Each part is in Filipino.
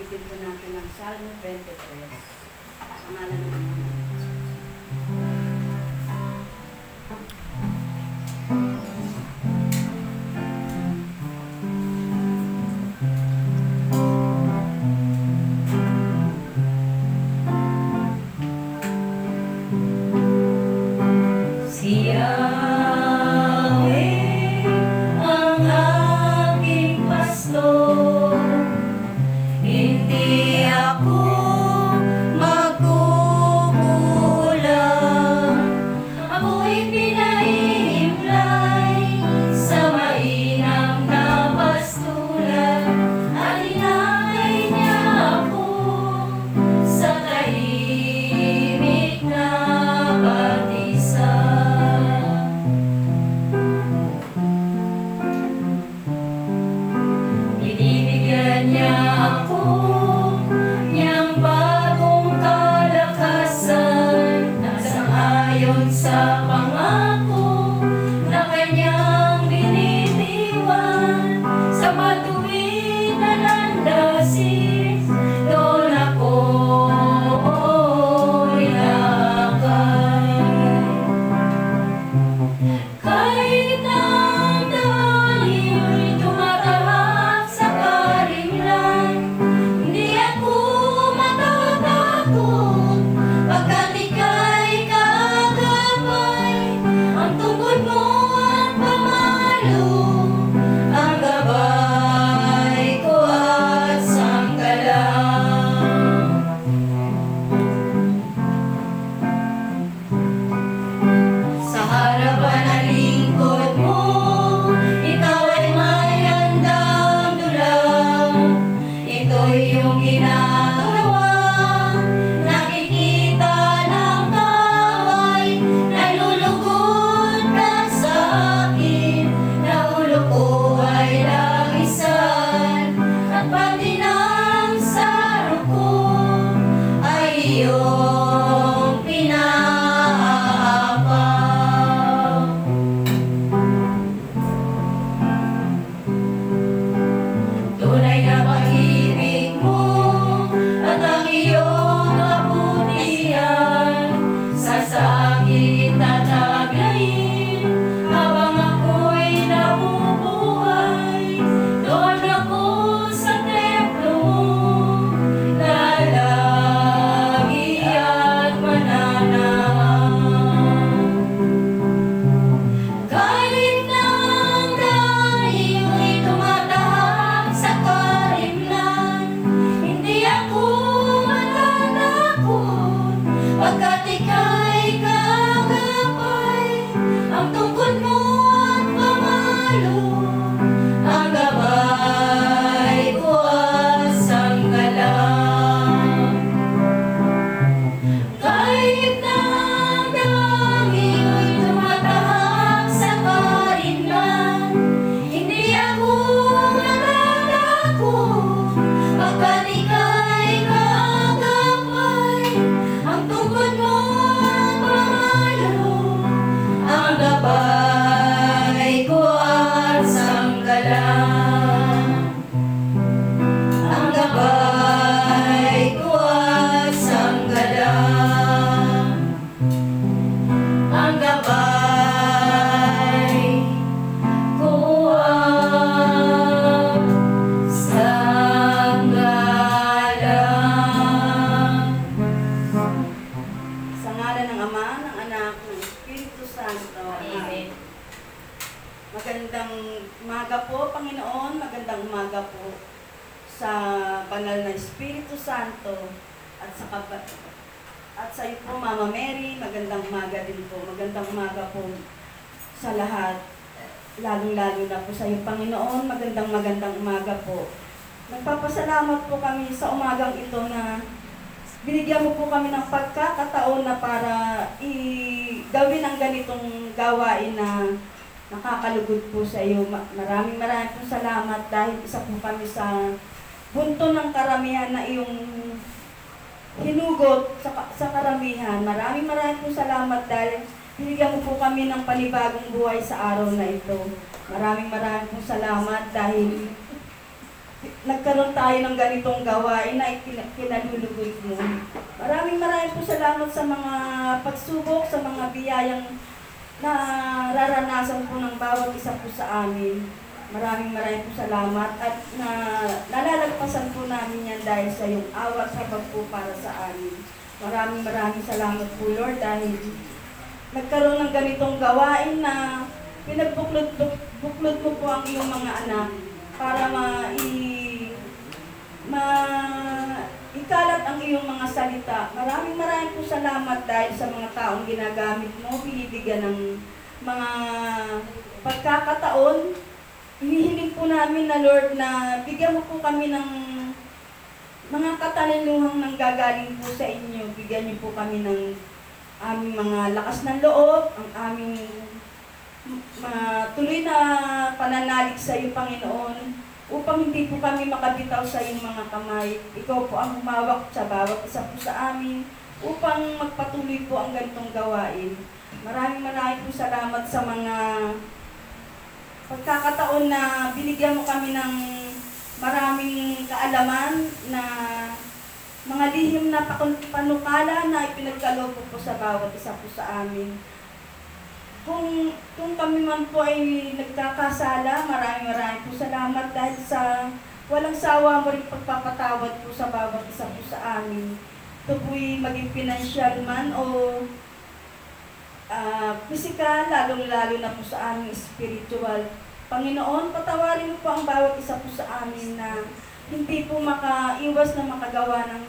Awitin po natin ang Salmo 23. Sa ngalan ng Ama. At sa iyo po, Mama Mary, magandang umaga din po. Magandang umaga po sa lahat. Lalong-lalo na po sa iyo, Panginoon, magandang umaga po. Nagpapasalamat po kami sa umagang ito na binigyan mo po kami ng pagkakataon na para gawin ang ganitong gawain na nakakalugod po sa iyo. Maraming po salamat dahil isa po kami sa bunto ng karamihan na iyong hinugot sa karamihan. Maraming po salamat dahil binigyan mo po kami ng panibagong buhay sa araw na ito. Maraming po salamat dahil nagkaroon tayo ng ganitong gawain na kinalulugod mo. Maraming po salamat sa mga pagsubok, sa mga biyayang na nararanasan po ng bawat isa po sa amin. Maraming po salamat at nalalagpasan po namin yan dahil sa iyong awa at habag po para sa amin. Maraming salamat po Lord dahil nagkaroon ng ganitong gawain na pinagbuklod mo po ang iyong mga anak para ikalat ang iyong mga salita. Maraming po salamat dahil sa mga taong ginagamit mo, binibigyan ng mga pagkakataon. Hinihiling po namin na Lord na bigyan mo po kami ng mga katalinuhang nanggagaling po sa inyo. Bigyan niyo po kami ng aming mga lakas ng loob, ang aming tuloy na pananalig sa iyo, Panginoon, upang hindi po kami makabitaw sa iyong mga kamay. Ikaw po ang humawak sa bawat isa po sa amin upang magpatuloy po ang ganitong gawain. Maraming po salamat sa mga pagkakataon na binigyan mo kami ng maraming kaalaman na mga lihim na panukala na ipinagkaloob po sa bawat isa po sa amin. Kung kami man po ay nagkakasala, maraming po salamat dahil sa walang sawa mo rin pagpapatawad po sa bawat isa po sa amin. Ito po'y maging pinansyal man o physical, lalong-lalo na po sa aming spiritual. Panginoon, patawarin mo po ang bawat isa po sa amin na hindi po makaiwas na makagawa ng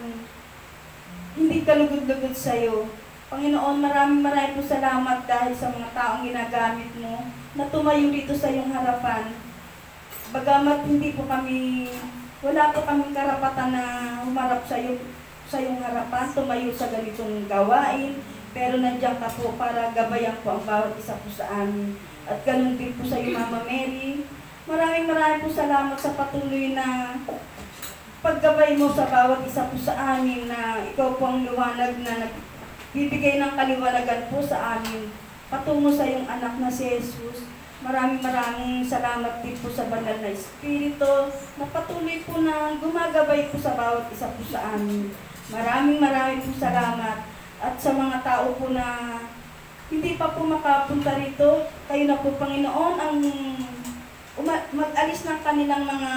hindi kalugod-lugod sa iyo. Panginoon, maraming po salamat dahil sa mga taong ginagamit mo na tumayo dito sa iyong harapan. Bagamat hindi po wala po kaming karapatan na humarap sa iyong harapan, tumayo sa ganitong gawain, pero nandiyan ka po para gabayan po ang bawat isa po sa amin. At ganun din po sa iyo, Mama Mary. Maraming po salamat sa patuloy na paggabay mo sa bawat isa po sa amin na ikaw po ang liwanag na nagbibigay ng kaliwanagan po sa amin patungo sa iyong anak na si Jesus. Maraming salamat din po sa banal na Espiritu na patuloy po na gumagabay po sa bawat isa po sa amin. Maraming po salamat. At sa mga tao po na hindi pa po makapunta rito, kayo na po, Panginoon, ang mag-alis ng kanilang mga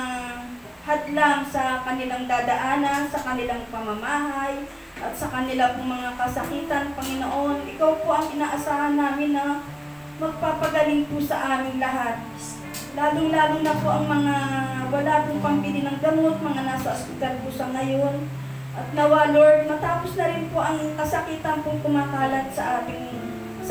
hadlang sa kanilang dadaanan, sa kanilang pamamahay, at sa kanila pong mga kasakitan, Panginoon. Ikaw po ang inaasahan namin na magpapagaling po sa aming lahat. Lalong-lalo na po ang mga wala pong pambili ng gamot, mga nasa ospital po sa ngayon. At nawa, Lord, matapos na rin po ang kasakitan pong kumakalat sa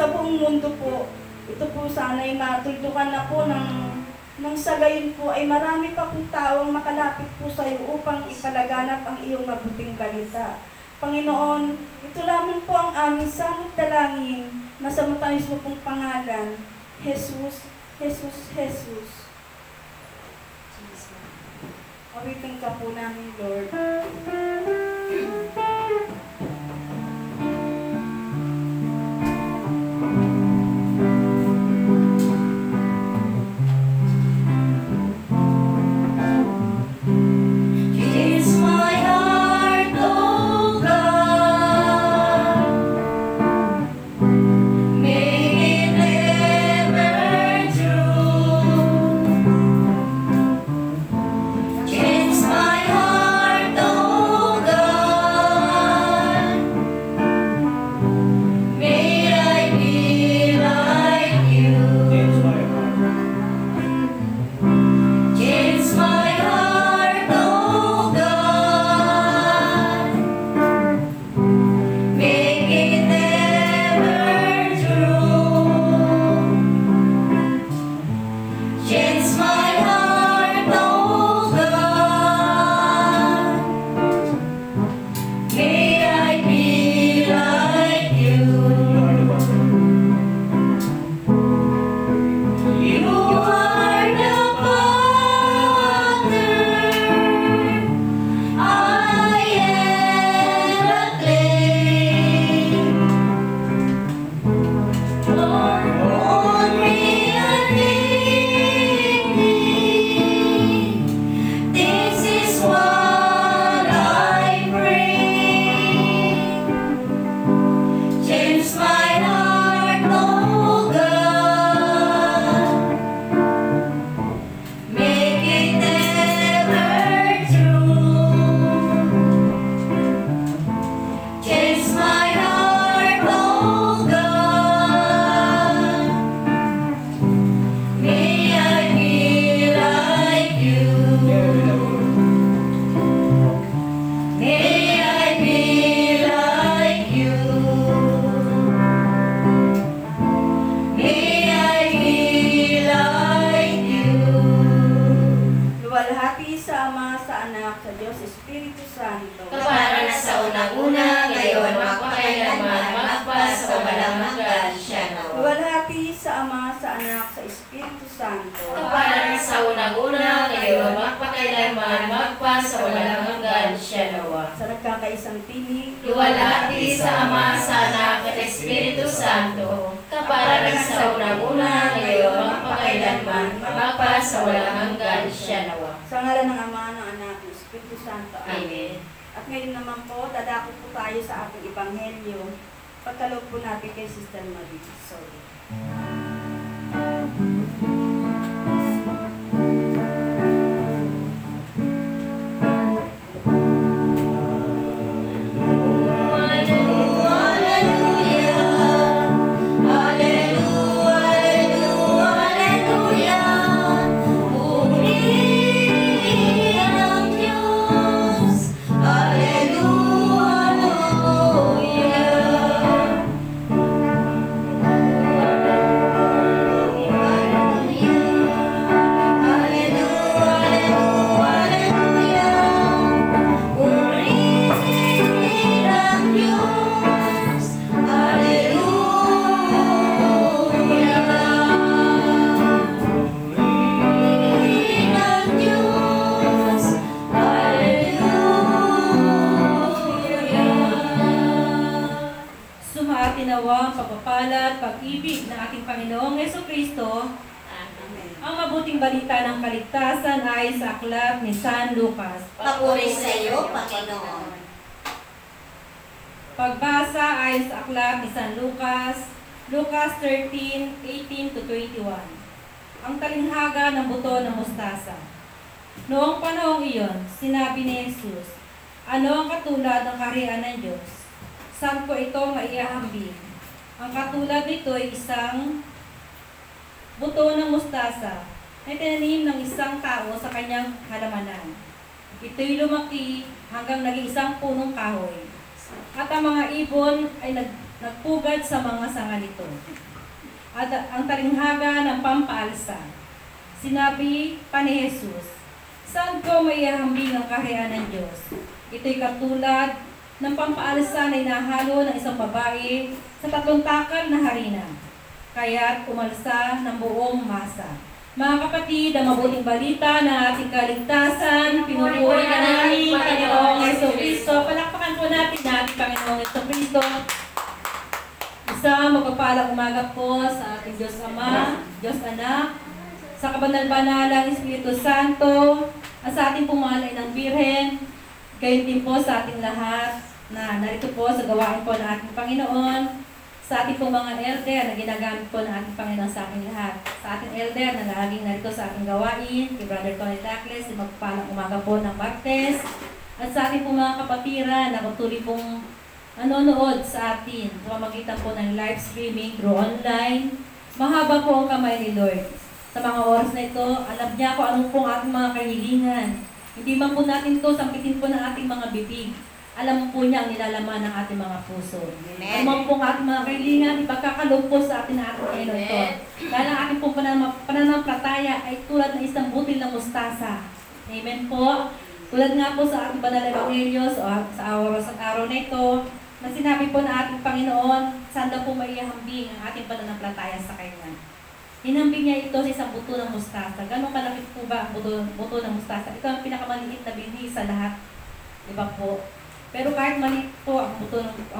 buong mundo po. Ito po sana'y matuldukan na po ng sa gayon po ay marami pa pong taong makalapit po sa iyo upang ipalaganap ang iyong mabuting balita. Panginoon, ito lamang po ang aming samot dalangin na sa matamis mo pong pangalan, Jesus, Jesus, Jesus. Awitin ka po namin, Lord. Change my heart, oh sa Espiritu Santo. Kapara na sa unang-una, ngayon, magpakailanman, magpasawalang hanggan. Siya nawa. Luwalhati sa Ama, sa Anak, sa Espiritu Santo. Kapara na sa unang-una, ngayon, magpakailanman, magpasawalang hanggan. Siya nawa. Sa nagkakaisang tinig. Luwalhati sa Ama, sa Anak, at Espiritu Santo. Kapara na sa unang-una, ngayon, magpakailanman, magpasawalang hanggan. Siya nawa. Sa ngalan ng Ama, ng Anak, ng Espiritu Santo. Amen. At ngayon naman po, dadako po tayo sa ating Ebanghelyo. Pagkalog po natin kay Sister Marie. Sorry. Nawa, pagpapala, pag-ibig ng ating Panginoong Jesucristo, Amen. ang mabuting balita ng kaligtasan ay sa aklat ni San Lucas. Papuri sa iyo, Panginoon. Pagbasa ay sa aklat ni San Lucas, Lucas 13:18-21. Ang talinghaga ng buto ng mustasa. Noong panahong iyon, sinabi ni Jesus, ano ang katulad ng kaharian ng Diyos? Saan ko ito maiahambing? Ang katulad nito ay isang buto ng mustasa na tinanim ng isang tao sa kanyang halamanan. Ito'y lumaki hanggang naging isang punong kahoy. At ang mga ibon ay nagpugad sa mga sanga nito. At ang talinghaga ng pampaalsa. Sinabi pa ni Jesus, saan ko maiahambing ang kaharian ng Diyos? Ito'y katulad ng pampaalsa na inahalo ng isang babae sa 3 takal na harina, kaya't umalsa ng buong masa. Mga kapatid, ang mabuting balita na ating kaligtasan, pinupuri ka namin, Panginoong Jesucristo. Palakpakan po natin natin, Panginoong Jesucristo. Isang magpapalang umaga po sa ating Diyos Ama, Diyos Anak, sa kabanal-banalang Espiritu Santo, at sa ating pumalay ng Birhen, gayon din po sa ating lahat na narito po sa gawain po ng ating Panginoon, sa ating pong mga elder na ginagamit po ng ating Panginoon sa ating lahat, sa ating elder na laging narito sa ating gawain, kay Brother Tony Tacles, si magpapalang umaga po ng Martes, at sa ating pong mga kapatiran na patuloy pong nanonood sa atin, pamamagitan po ng live streaming through online. Mahaba po ang kamay ni Lord. Sa mga oras na ito, alam niya kung anong pong ating mga kahilingan. Hindi man po natin ito sampitin po ng ating mga bibig. Alam po niya ang nilalaman ng ating mga puso. Amen. Alam po ang ating mga kahilingan, ipagkakaloob po sa ating Panginoon ito. Dahil ang ating pong pananampalataya ay tulad ng isang butil ng mustasa. Amen po. Tulad nga po sa ating banal na Ebanghelyo sa araw na ito, na sinabi po na ating Panginoon, saan daw po maihambing ang ating pananampalataya sa Kanya. Hinambing niya ito sa isang buto ng mustasa. Ganong kalaki po ba ang buto ng mustasa? Ito ang pinakamaliit na binhi sa lahat. Diba po? Pero kahit maliit po ang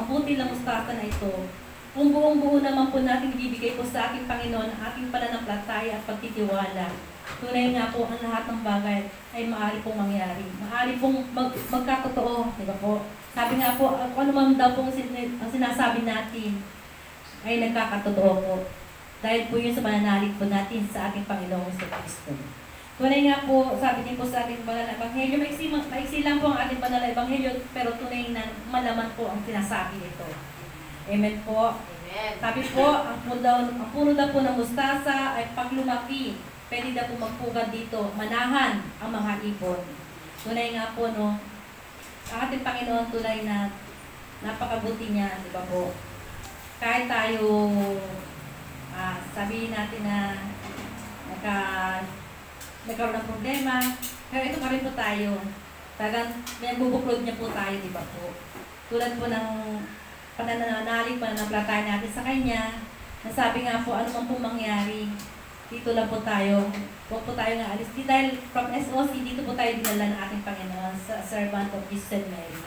butil ng mustasa na ito, kung buong-buo naman po natin ibibigay po sa ating Panginoon ang ating pananampalataya at pagtitiwala. Tunay nga po ang lahat ng bagay ay maaari pong mangyari. Maaari pong magkatotoo. Diba po? Sabi nga po, ano man daw pong ang sinasabi natin ay nagkakatotoo po. Dahil po yun sa pananalig po natin sa ating Panginoong Jesucristo. Tunay nga po, sabi din po sa ating banal na Ebanghelyo, maiksi lang po ang ating banal na Ebanghelyo, pero tunay na malaman po ang sinasabi nito. Amen po. Amen. Sabi po, ang puno daw po ng mustasa ay paglumaki, pwede daw po magpugad dito, manahan ang mga ibon. Tunay nga po, no, ang ating Panginoon tunay na napakabuti niya, di ba po? Kahit tayo sabihin natin na nagkaroon ng problema, pero ito pa rin po tayo. Talagang bubuklod niya po tayo, di ba po? Tulad po ng panananalig, pananampalataya natin sa Kanya, nasabi nga po, ano man po mangyari, dito lang po tayo. Huwag po tayo nga alis. Di dahil from SOC, dito po tayo dinala ng ating Panginoon sa servant of Jesus and Mary.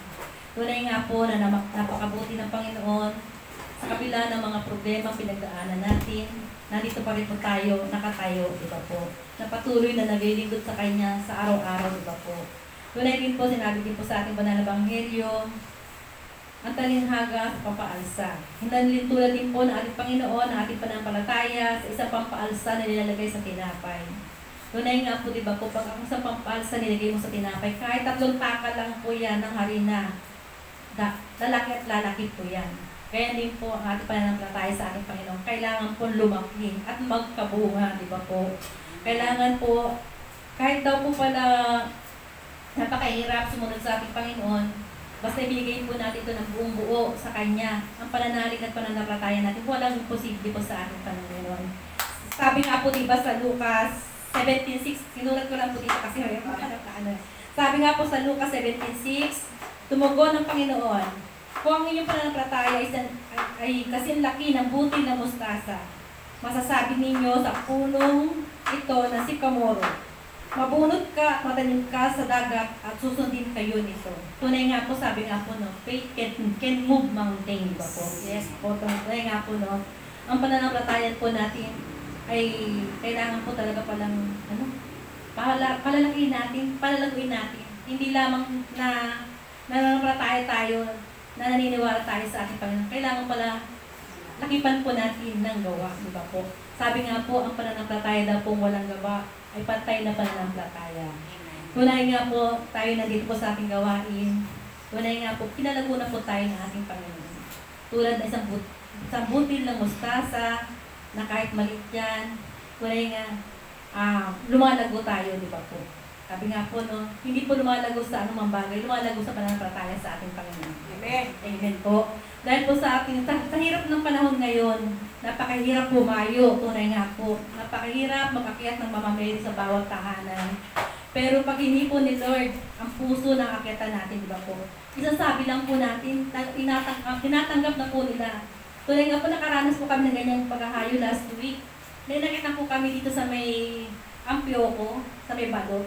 Tunay nga po na napakabuti ng Panginoon sa kabila ng mga problema pinagdaanan natin. Nandito pa rin po tayo, nakatayo, di ba po? Napatuloy na naglilingkod sa Kanya sa araw-araw, di ba po? Tunay din po, sinabi din po sa ating banal na Ebanghelyo, ang talinghaga sa pampaalsa. Hinanlin tulad din po ng ating Panginoon, ng ating panampalataya sa isang pampaalsa na nilalagay sa tinapay. Tunay nga po, di ba po, pag ang isang pampaalsa nilagay mo sa tinapay, kahit 3 taka lang po yan ng harina, lalaki at lalaki po yan. Kaya din po ang ating pananampalataya sa ating Panginoon, kailangan po lumaki at magkabunga, di ba po? Kailangan po, kahit daw po pala napakahirap sumunod sa ating Panginoon, basta ibigay po natin ito ng buong buo sa Kanya. Ang pananalig at pananampalataya natin, walang imposible po sa ating Panginoon. Sabi nga po diba sa Lucas 17:6, sinulat ko lang po dito kasi sabi nga po sa Lucas 17:6, tumugon ng Panginoon, kung ang inyong pananampalataya ay kasing laki ng butil na mustasa, masasabi ninyo sa punong ito na sikamoro, mabunot ka at matanim ka sa dagat at susundin kayo nito. Tunay nga po, sabi nga po, no, faith can move mountain, diba po? Yes po, tunay nga po, no. Ang pananampalataya po natin ay kailangan po talaga palang, palalaguin natin. Hindi lamang na nananampalataya tayo, na naniniwala tayo sa ating Panginoon. Kailangan pala lakipan po natin ng gawa, diba po? Sabi nga po, ang pananampalataya daw pong walang gawa ay pantay na pananampalataya. Tunay nga po, tayo nandito po sa ating gawain. Tunay nga po, pinalago na po tayo ng ating Panginoon. Tulad na isang butil ng mustasa, na kahit maliit yan, tunay nga, lumalago tayo, di ba po? Sabi nga po, no, hindi po lumalago sa anumang bagay, lumalago sa pananampalataya sa ating Panginoon. Amen. Amen po. Dahil po sa ating, sa hirap ng panahon ngayon, napakahirap pumayo, tunay nga po. Napakahirap mag-akyat ng Mama Mary sa bawat tahanan. Pero pag hinipon ni Lord, ang puso ng akyatan natin, di ba po? Isasabi lang po natin, tinatanggap na po nila. Tunay nga po, nakaranas po kami ng ganyang paghahayo last week. May nakita po kami dito sa may Ampioko, sa may Balot.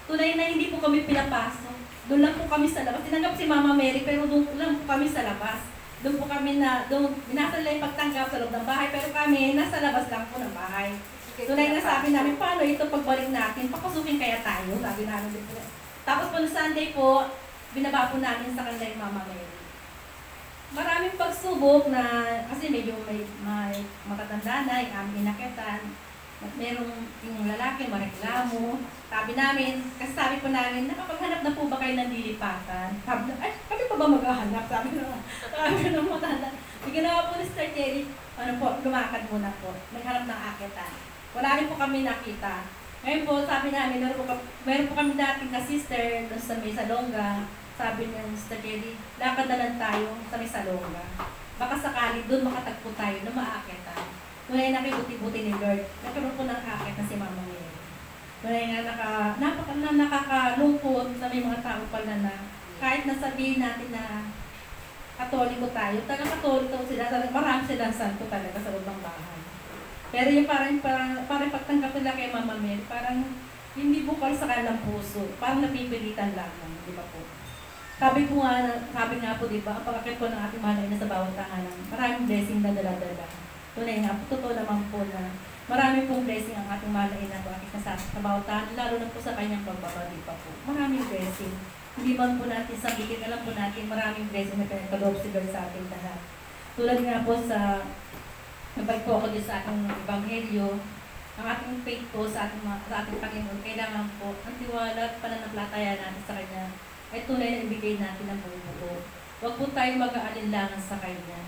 Tunay na hindi po kami pinapasok. Doon lang po kami sa labas. Tinanggap si Mama Mary, pero doon lang po kami sa labas. Doon po kami binasa nila yung pagtanggap sa loob ng bahay, pero kami nasa labas lang po ng bahay. Tunay na sabi namin, paano ito pagbalik natin? Papasukin kaya tayo? Sabi namin dito. Tapos po no Sunday po, binaba po namin sa kanila yung Mama Mary. Maraming pagsubok na, kasi medyo may matatanda na, yung aming inakyatan. At merong yung lalaki, mareklamo. Sabi namin, kasi sabi po namin, nakapaghanap na po ba kayo ng lilipatan? Sabi na, ay, kami pa ba maghahanap? Sabi na matanda. Yung ginawa po ni Sir Jerry, lumakad muna po. Naghanap ng akyatan. Wala rin po kami nakita. Ngayon po, sabi namin, meron po kami dating ka-sister doon sa may Salonga. Sabi niya, Mr. Jerry, lakad na lang tayo sa may Salonga. Baka sakali doon makatagpo tayo na maakyatan. Tunay na kibuti-buti ni Lord. Nagkaroon po ng akit na si Mama Mary. Tunay nga nakakalungkot sa may mga tao pala na kahit nasabihin natin na Katoliko tayo, taga-Katoliko sila, marami silang santo talaga sa loob ng bahay. Pero yung parang pagtanggap nila kay Mama Mary, parang hindi bukal sa kanilang puso, parang napipilitan lamang, di ba po? Sabi nga po, di ba, ang pagkakit po ng ating mahal na sa bawat tahanan, maraming blessing na dala-dala. Tunay nga, totoo naman po na marami pong blessing ang ating mahal na ina po akit na sa bawat tahanan, lalo na po sa kanyang pagbabalik pa po. Maraming blessing. Hindi man po natin sabihin, alam po natin, maraming blessing na pinagkaloob si Lord sa ating lahat. Tulad nga po sa, nabalik po ako din sa ating Ebanghelyo, ang ating faith po sa ating Panginoon, kailangan po ang tiwala at pananampalataya natin sa Kanya ay tunay na ibigay natin ang buong buo. Huwag po tayong mag-aalinlangan sa Kanya.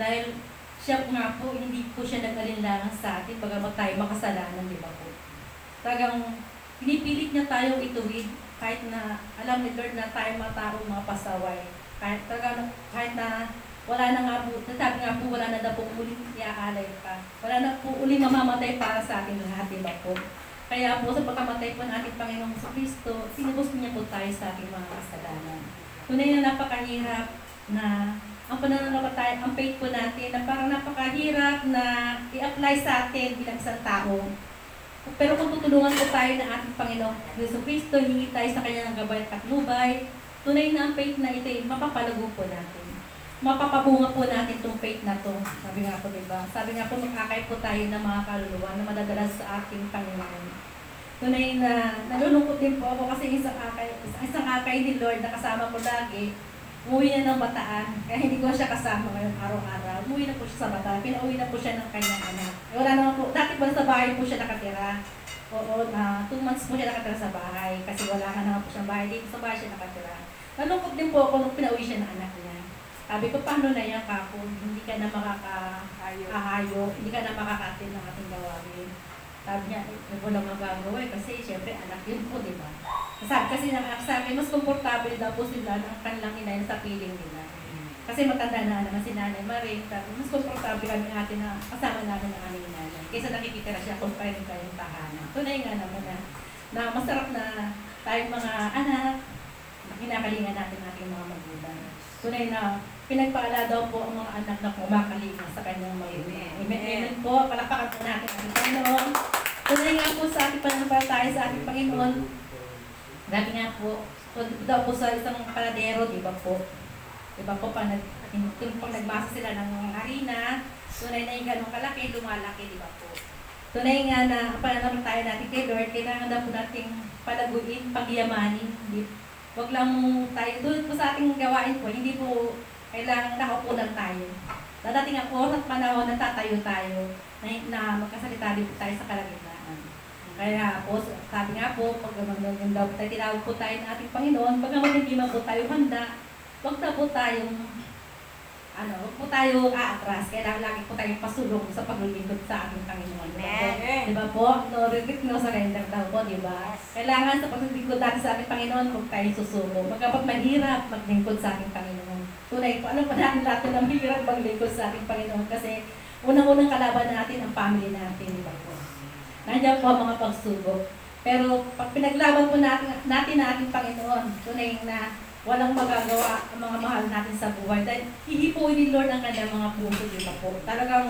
Dahil siya nga po, hindi po siya nag-alinlangan sa atin, bagamat tayo makasalanan, di ba po? Talagang pinipilit niya tayong ituwid, kahit na alam ni Lord na tayo mga taong mga pasaway. Kahit na wala na nga po, sabi nga po, wala na daw po uling iaalay pa. Wala na po uling mamamatay para sa ating lahat, di ba po? Kaya po sa pagkamatay po ng ating Panginoong Kristo, sinubos niya po tayo sa ating mga kasalanan. Tunay na napakahirap na ang pananampalataya, ang faith po natin, na parang napakahirap na i-apply sa atin bilang isang tao. Pero kung tutulungan po tayo ng ating Panginoong Kristo, hingi tayo sa Kanya ng gabay at patnubay, tunay na ang faith na ito, mapapalago po natin. Mapapabunga po natin itong faith na to. Sabi nga po, diba? Sabi nga po, mag-akay po tayo ng mga kaluluwa na madadalas sa ating Panginoon. Tunay na nalulungkot din po ako kasi isang akay ni Lord na kasama ko lagi, umuwi na ng Bataan. Kaya hindi ko siya kasama ngayon araw-araw. Umuwi na po siya sa Bataan. Pinauwi na po siya ng kanyang anak. Wala naman po, dati ba sa bahay po siya nakatira? Oo, 2 months po siya nakatira sa bahay kasi wala ka naman po siyang bahay. Dito sa bahay siya nakatira. Nalungkot din po ako nung pinauwi siya ng anak niya. Sabi ko, paano na yan, Kako? Hindi ka na makakahayo, hindi ka na makakatin ng ating gawain. Sabi niya, ko lang magagawa kasi siyempre anak yun po, di ba? Sabi kasi ng anak sa akin, mas komportable daw po sila ng kanilang inayin sa piling nila. Kasi matanda na naman si Nanay Marie, mas komportable kami natin na kasama namin ang aming nanay. Kaysa nakikitira siya kung paano tayong tahanan. Tunay nga naman na masarap na tayong mga anak, kinakalingan natin ating mga magulang. Tunay na pinagpaala daw po ang mga anak na kumakalinga sa kanyang magulang. Amen po, palakpakan po natin ang Panginoon. Tunay nga po sa ating pananampalataya sa ating Panginoon. Dati nga po, daw po sa isang paladero, di ba po? Di ba po, pag nagmasa sila ng harina, tunay na yung ganong kalaki, lumalaki, di ba po? Tunay nga na pananampalataya natin kay Lord, kailangan daw po nating palaguin, pagyamanin. Huwag lang tayo, doon po sa ating gawain po, hindi po kailangan nakaupo lang tayo. Dadating ang oras at panahon na tatayo tayo, na magkasalita din po tayo sa kalagitnaan. Kaya po, sabi nga po, pag daw tayo, tinawag po tayo ng ating Panginoon, pag hindi man po tayo handa, huwag na po tayong huwag po tayo aatras. Kailangan lagi po tayong pasulong sa paglilingkod sa ating Panginoon. Di ba po? No regret, no surrender daw po, di ba? Kailangan sa paglilingkod natin sa ating Panginoon, huwag tayong susuko. Magkapag mahirap maglingkod sa ating Panginoon. Tunay po, ano pa natin natin ang hirap maglingkod sa ating Panginoon kasi unang-unang kalaban natin ang family natin, di ba po? Nandiyan po ang mga pagsubok. Pero pag pinaglaban po natin ang ating Panginoon, tunay na walang magagawa ang mga mahal natin sa buhay. Dahil hihipuin ni Lord ang kanyang mga puso, di ba po? Talagang,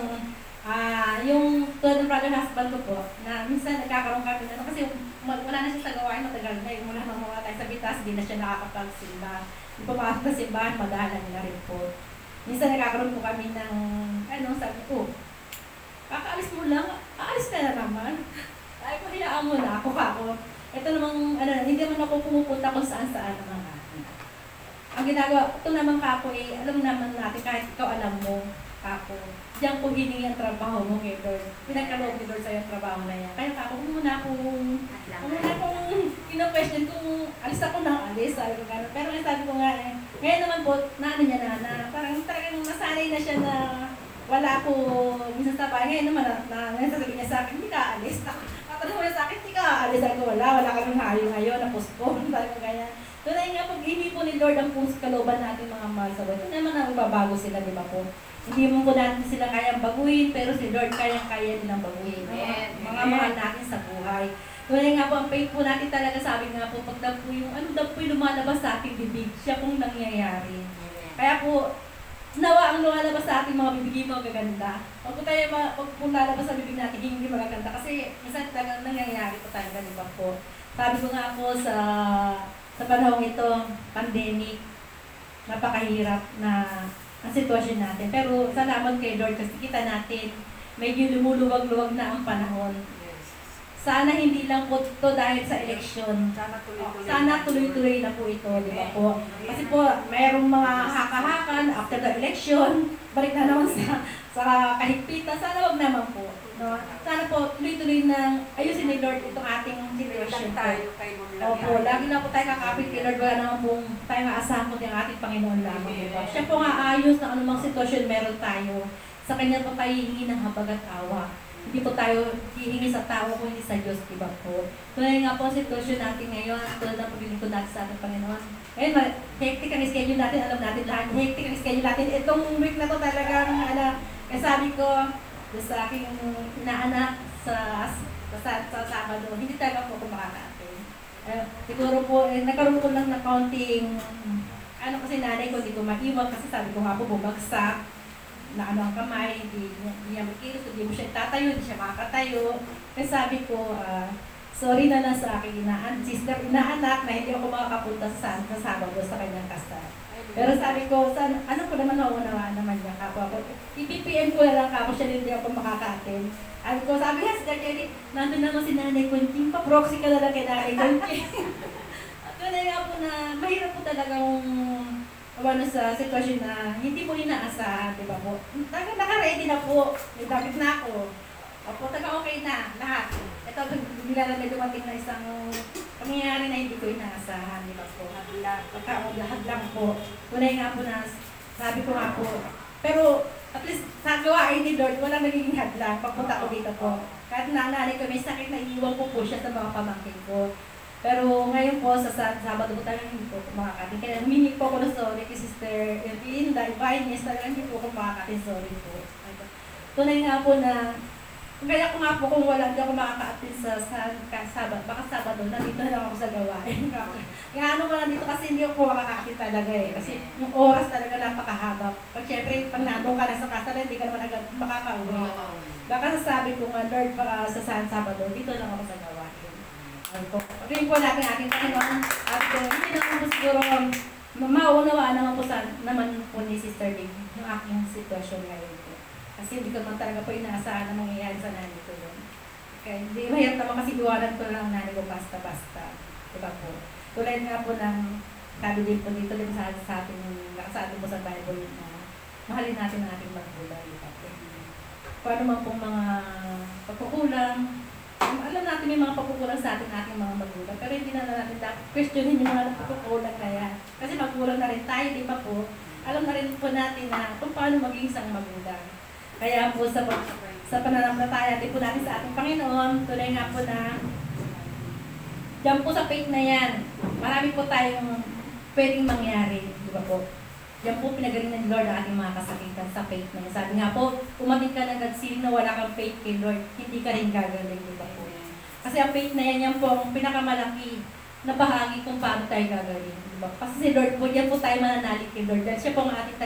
yung to the brother husband ko po, na minsan nagkakaroon kami, kasi wala na siya sa gawain, matagal na, yung mula nang mga tayo sa bitas, hindi na siya nakakapagsimba. Yung pumasok sa simbahan, madahalan na rin po. Minsan nagkakaroon po kami ng, sabi ko, kakaalis mo lang, aalis ka na naman. Ay, hayaan mo na, ako. Ito namang, hindi man ako pumupunta kung saan-saan naman. Ang ginagawa, ito naman Kako, alam naman natin, kahit ikaw alam mo, Kako, diyan po hiningi ang trabaho mo kay Lord. Pinagkaloob ni Lord sa'yo ang trabaho na yan. Kaya Kako, muna akong ino-question kung alis ako na alis, sabi ko gano'n. Pero sabi ko nga ngayon naman po, niya na parang talagang nasanay na siya na wala po minsan sa bahay. Ngayon naman, nasasabi niya sa akin, hindi ka alis. Tatanong niya sa akin, hindi ka alis. Sabi ko, wala kaming hayo ngayon, na-postpone. Sabi ko ganyan. Tunay nga, pag hindi po ni Lord ang puso kalooban natin mga mahal sa buhay, naman ang babago sila, di ba po? Hindi mo po natin sila kayang baguhin, pero si Lord kayang-kaya nilang baguhin. Mga mahal natin sa buhay. Tunay nga po, ang faith po natin talaga, sabi nga po, pag daw po yung, lumalabas sa ating bibig, siya pong nangyayari. Kaya po, nawa ang lumalabas sa ating mga bibig mo gaganda. Pag po lalabas sa bibig natin, hindi magaganda. Kasi minsan talagang nangyayari po talaga, di ba po? Sabi ko nga po sa panahong ito, pandemic, napakahirap na ang sitwasyon natin. Pero salamat kay Lord kasi kita natin, medyo lumuluwag-luwag na ang panahon. Sana hindi lang po ito dahil sa eleksyon. Sana tuloy-tuloy na po ito, di ba po? Kasi po, mayroong mga haka-hakan after the election, balik na naman sa kahigpitan. Sana wag naman po. No? Sana po, tuloy-tuloy na ayusin ni Lord itong ating situation po. Opo, lagi na po tayo kakapit kay Lord. Wala naman pong tayo maasahan po yung ating Panginoon lamang. Diba? Siya po nga ayos na anumang sitwasyon meron tayo. Sa Kanya po tayo hihingi ng habag at awa. Hindi po tayo hihingi sa tao kung hindi sa Diyos, diba po? Tunay nga po ang sitwasyon natin ngayon, tulad ng paglilingkod natin sa ating Panginoon. Ngayon, hectic ang schedule natin, alam natin lahat. Hectic ang schedule natin. Itong week na to talagang, kaya sabi ko, sa aking inaanak, sa Sabado, hindi talaga po ako makaka-attend. Siguro po, nagkaroon ko lang na kaunting, kasi nanay ko, hindi ko maiwan kasi sabi ko nga po, bumagsak, na ang kamay, hindi niya makilos, hindi mo siya itatayo, hindi siya makakatayo. Kaya sabi ko, sorry na lang sa aking inaanak na hindi ako makakapunta sa Sabado sa kanyang kasal. Pero sabi ko, ano ko naman naunawaan naman niya kapwa ko. I-PPM ko na lang kapwa siya hindi ako makaka-attend. Sabi nga si Jenny, nandun naman si Nanay Conching, pa-proxy ka na lang kay Nanay Conching. At wala nga po na, mahirap po talagang sa sitwasyon na hindi mo inaasahan, di ba po? Naka-ready na po, may damit na ako. Opo, okay na, lahat. Ito, bigla na dumating na isang pangyayari na hindi ko inaasahan, di ba po? Lahat lang po. Tunay nga po na, sabi ko nga po, pero at least sa gawain ni Lord, walang nagiging hadlang pagpunta ko dito po. Kahit nanay ko may sakit na iiwan ko po siya sa mga pamangkin ko. Pero ngayon po, sa Sabado po talagang hindi po makakatin. Kaya humingi po ako ng sorry kay Sister Linda, Ibanez, talagang hindi po ako makakatin, sorry po. Tunay nga po na, kaya ko nga po kung wala, hindi ako makaka-attend sa Sabado, baka Sabado, nandito na lang ako sa gawain. Kaya ano ko lang dito kasi hindi ako makaka-attend talaga eh. Kasi yung oras talaga napakahaba. Pag syempre, pag nandun ka na sa kasal, hindi ka naman agad makaka-uwi. Baka sasabi ko nga, Lord, baka sa Sabado, dito lang ako sa gawain. Pagkain po natin ating Panginoon at hindi naman po siguro maunawaan naman po naman po ni Sister Ling yung aking sitwasyon ngayon po. Kasi hindi ko naman talaga po inaasahan na mangyayari sa nanay ko yun. Kaya hindi mahirap naman kasi iwanan ko lang nanay ko basta-basta. Diba po? Tulad nga po ng sabi din po dito din sa atin po sa Bible na mahalin natin ang ating magulang. Diba po? Paano man pong mga pagkukulang, alam natin may mga pagkukulang sa ating mga magulang, pero hindi na natin dapat questionin yung mga pagkukulang na yan. Kasi magulang na rin tayo, di ba po? Alam na rin po natin na kung paano maging isang magulang. Kaya po sa pananampalataya din po natin sa ating Panginoon, tunay nga po na diyan po sa faith na yan, marami po tayong pwedeng mangyari, di ba po? Diyan po pinagaling ng Lord ang ating mga kasakitan sa faith na yan. Sabi nga po, umating ka ng nagsiling na wala kang faith kay Lord, hindi ka rin gagaling, di ba po? Kasi ang faith na yan po ang pinakamalaki na bahagi kung paano tayo gagaling, di ba? Kasi si Lord po, diyan po tayo mananalig kay Lord. Dahil siya po ang ating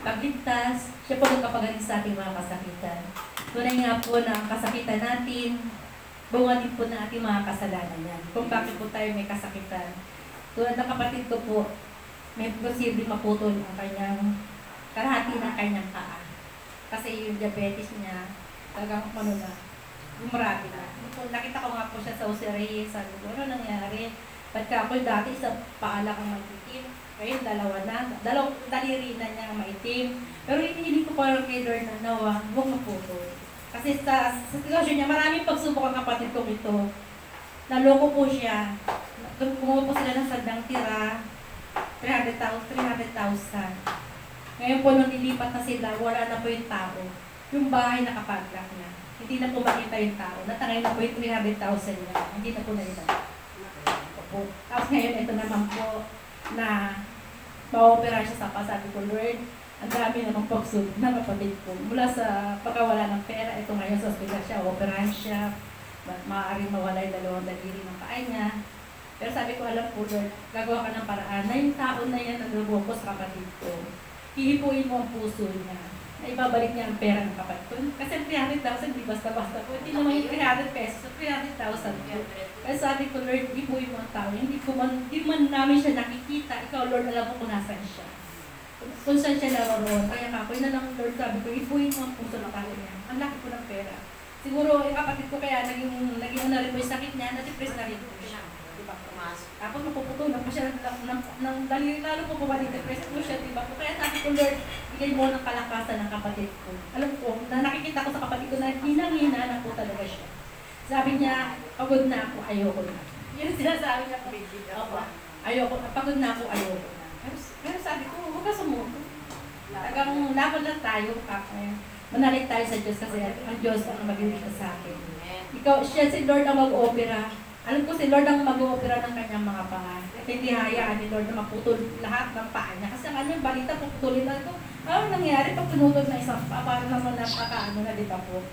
pagligtas, siya po nagkapagaling sa ating mga kasakitan. Tunay nga po na ang kasakitan natin, bunga din po na ating mga kasalanan yan. Kung bakit po tayo may kasakitan. Tulad ng kapatid ko po, may posibleng maputol ang kanyang kalahati ng kanyang paa. Kasi yung diabetes niya, talagang gumarabi na. Nakita ko nga po siya sa Usiri, sabi ko, ano nangyari? Ba't ka ako dati sa paa lang ang maitim? Ngayon, dalawang daliri na niya maitim. Pero hindi ko parang kay Lord na nawa, huwag maputol. Kasi sa sitwasyon niya, maraming pagsubok ang kapatid ko ito. Naloko po siya. Kumuha po sila ng sandang tira, 300,000. Ngayon po, nung nilipat na sila, wala na po yung tao. Yung bahay nakapaglock na. Hindi na po makita yung tao. Natangay na po yung 300,000 niya. Hindi na po nalita. Tapos ngayon, ito naman po na ma-opera siya sa pasabi ko, Lord, ang dami namang pagsubok na kapatid ko. Mula sa pagkawala ng pera, ito ngayon sa hospital siya, operahan siya. Maaaring mawala yung dalawang daliri ng paa niya. Pero sabi ko, alam po, Lord, gagawa ka ng paraan na yung taon na yan naglubog ko sa kapatid ko. Hihipuin mo ang puso niya. Na ibabalik niya ang pera ng kapatid ko. Kasi 300,000, di basta-basta po. Hindi naman yung 300 pesos, 300,000 po. Kaya sabi ko, Lord, hihipuin mo ang tao. Hindi man namin siya nakikita. Ikaw, Lord, alam mo kung nasan siya. Kung saan siya naroon. Kaya nga, yun na lang, Lord, sabi ko, hihipuin mo ang puso ng tao niya. Ang laki po ng pera. Siguro, yung kapatid ko kaya naging na rin po yung sakit niya, na-depress na rin po siya. Tapos mapuputulan pa siya ng daliri, lalo po depressed po siya, diba po? Kaya sabi ko, Lord, bigay mo ng kalakasan ng kapatid ko. Alam ko, na nakikita ko sa kapatid ko na hinang-hina na po talaga siya. Sabi niya, pagod na ako, ayoko na. Yun sinasabi niya po. Ayoko na, pagod na ako, ayoko na. Pero sabi ko, huwag ka sumuko. Tagang laban lang tayo, manalig tayo sa Diyos kasi ang Diyos ang magbibigay sa akin. Ikaw, siya si Lord ang mag-opera. Alam ko si Lord ang mag-oopera ng kanyang mga paa. At hindi hayaan ni Lord na maputol lahat ng paa niya. Kasi ang balita, puputulin na ito. Ano nangyari pag pinutol na isang paa? Para naman napakaano na, di ba po?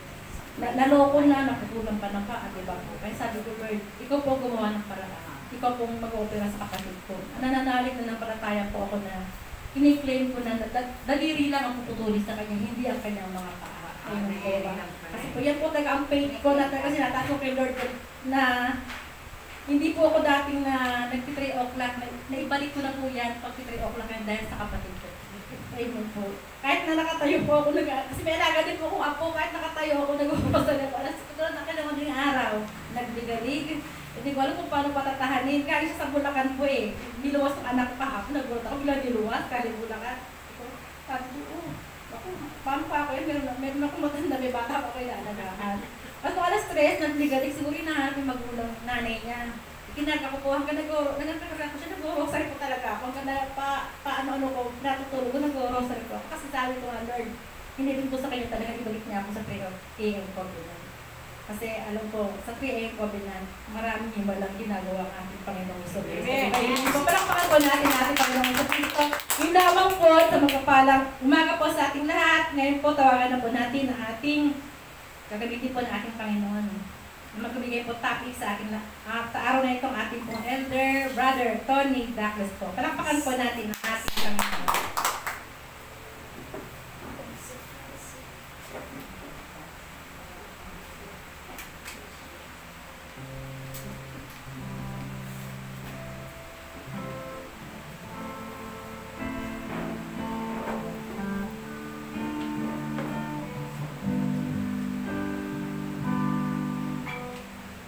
naloko na, naputulan pa ng paa, diba po? Kaya sabi ko, Lord, ikaw po gumawa ng paraan. Ikaw pong mag-opera sa kapatid ko. Nananalig na ng palataya po ako na kiniklaim ko na daliri lang ang puputulin sa kanya, hindi ang kanyang mga paa. Ayun po ba? Kasi po yan po taga ang faith ko na talaga sinataas ko kay Lord na hindi po ako dating na nagti-3 o'clock, naibalik ko na po yan pag 3 o'clock yan dahil sa kapatid ko. Ayun po. Kahit na nakatayo po ako, kasi may alaga din po akong apo, kahit nakatayo ako, nag-uupasa na po. Alas ko na nakilang ng araw, nagbigalig. Hindi ko alam kung paano patatahanin. Kaya siya sa Bulacan po eh. Niluwas ng anak ko kahapon, nagulat ako, bilang niluwas, kaya Bulacan. Sabi ko, paano pa ako yun? Meron akong matanda, may bata ako kayo naalagaan. At kung alas 3, nagbigalig, siguro hinahanap yung magulang nanay niya. Kinarga ko po, hanggang nag-rosary ko siya, nag-rosary ko talaga ako. Hanggang paano-ano ko, natutulog ko, nag-rosary ko. Kasi sabi ko, Lord, hindi din po sa kanya talaga, ibalik niya ako sa 3 AM Covenant. Kasi alam ko, sa 3 AM Covenant, maraming iba lang ginagawa ang ating Panginoong Iso. Kung palakpakan po natin Panginoong Iso Cristo, yung lamang po sa magpapalang umaga po sa ating lahat. Ngayon po, tawagan na po natin ang ating gagamitin po ng ating Panginoon. Magbibigay po topic sa ating sa araw na itong ating pong elder, brother Tony Douglas po. Palakpakan po natin ang ating Panginoon.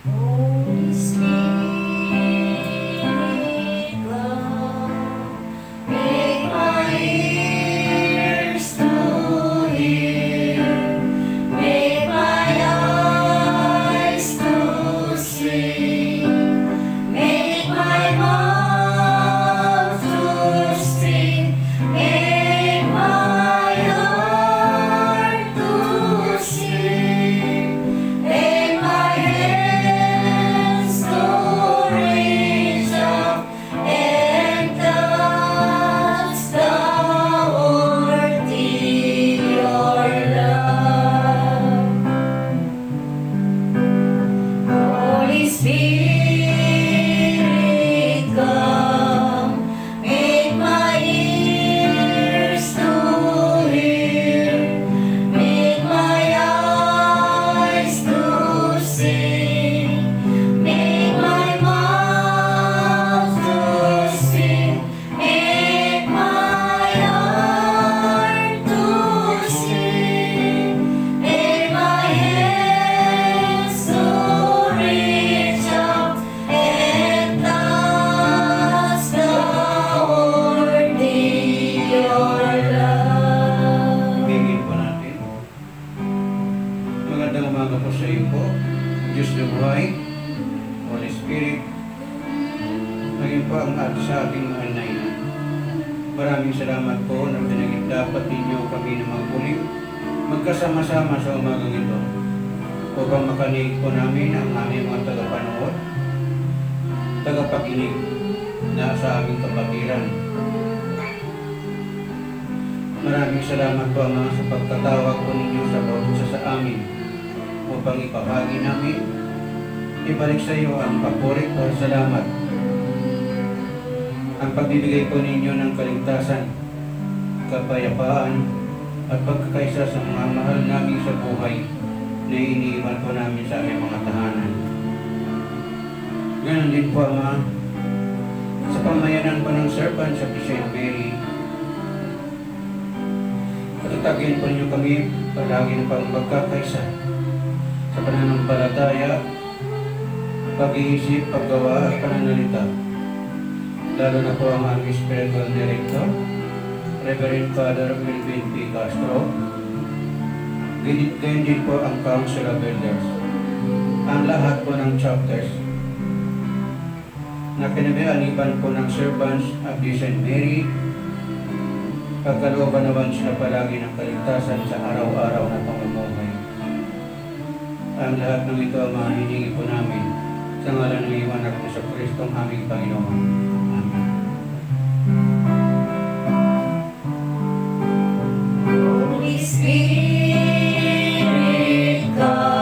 Holy Spirit, come, make my ears to hear, make my eyes to see, make my mouth to speak, make my heart to sing, make my hands to reach up and touch the worthy your love. Holy Spirit, come, make my ears to hear, make my eyes to see, make my mouth to sing, make my heart to sing, make my hands to reach up and touch the worthy your love. Hingin po natin. Magandang umaga po sa iyo po, Diyos na buhay, Holy Spirit, ngayon po ang sa ating mahal na ina. Maraming salamat po na pinagdapat ninyo kami na magpuling magkasama-sama sa umagang ito upang makanig po namin ang aming mga tagapanood, tagapakinig na sa aming kapatiran. Maraming salamat po Ama sa pagkatawag po ninyo sa bawat isa sa amin upang ipahagi namin, ibalik sa iyo ang papuri at salamat. Ang pagbibigay po ninyo ng kaligtasan, kapayapaan at pagkakaisa sa mga mahal namin sa buhay na iniiwan po namin sa aming mga tahanan. Ganon din po Ama, sa pamayanan po ng servant sa St. Mary, patatagin po ninyo kami palagi ng pagkakaisa sa pananampalataya, pag-iisip, paggawa at pananalita. Lalo na po ang aming spiritual director, Reverend Father Melvin P. Castro. Ganyan din po ang Council of Elders. Ang lahat po ng chapters na kinabihanipan po ng servants of St. Mary, pagkalooban naman sila palagi ng kaligtasan sa araw-araw na pamumuhay. Ang lahat ng ito ang mga hiningi po namin sa ngalan ng iyong anak sa Kristong aming Panginoon. Amen. Holy Spirit, come.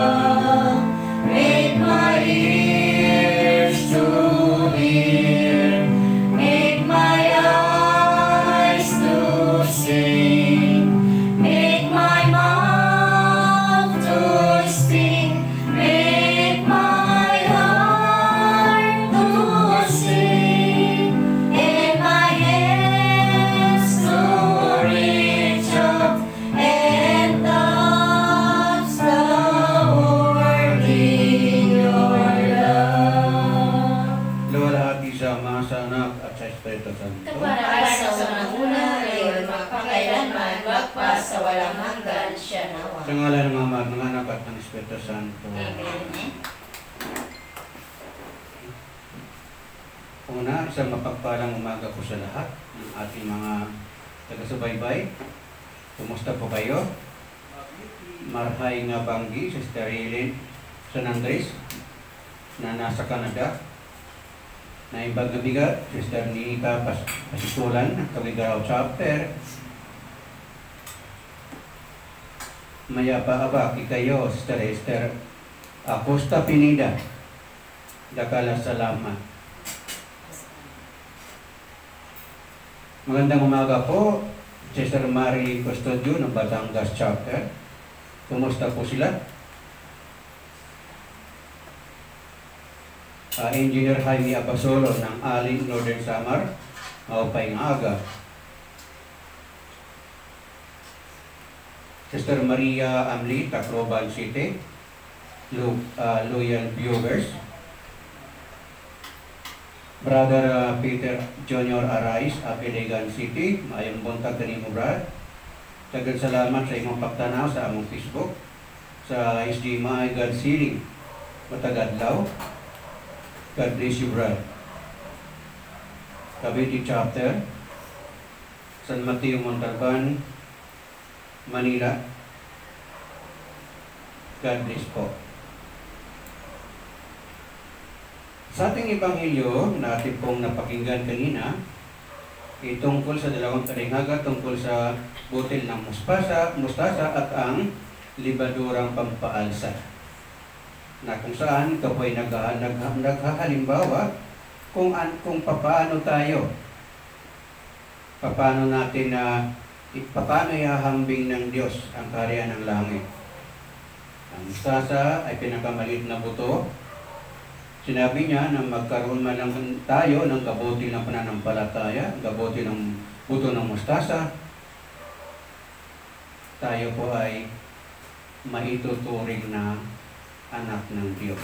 sa walang hanggan siya nawa. Sa ngalan ng Ama, ng Anak at ng Espiritu Santo. Amen. Una, isang mapagpalang umaga po sa lahat ng ating mga taga-subaybay. Kumusta po kayo? Marhay nga Banggi, Sister Eileen San Andres, na nasa Canada. Naibag na bigat, Sister Nika Pasikulan, ng Cavigaraw Chapter. Mayapa abaki kayo, Sister Esther Acosta Pinida. Dakala salamat. Magandang umaga po, Sister Marie Custodio ng Batangas Chapter. Kumusta po sila? Engineer Jaime Abasolo ng Alin, Northern Samar, maupay ng aga. Sister Maria Amli, Tacloban City, Loyal Viewers. Brother Peter Junior Arais, Apeligan City, mayong buntag kanimo brad. Tagal salamat sa imong pagtanaw sa among Facebook, sa SG My God Ceiling, Matagadlaw. God bless you, brad. Cavite Chapter, San Mateo Montalban, Manila. God bless po. Sa ating ebanghelyo na ating pong napakinggan kanina, tungkol sa dalawang talinghaga, tungkol sa butil ng mustasa at ang libadurang pampaalsa. Na kung saan ito po ay naghahalimbawa kung paano tayo, paano ihahambing ng Diyos ang kaharian ng langit. Ang mustasa ay pinakamaliit na buto. Sinabi niya na magkaroon man lang tayo ng kabuti ng pananampalataya, kabuti ng buto ng mustasa, tayo po ay maituturing na anak ng Diyos.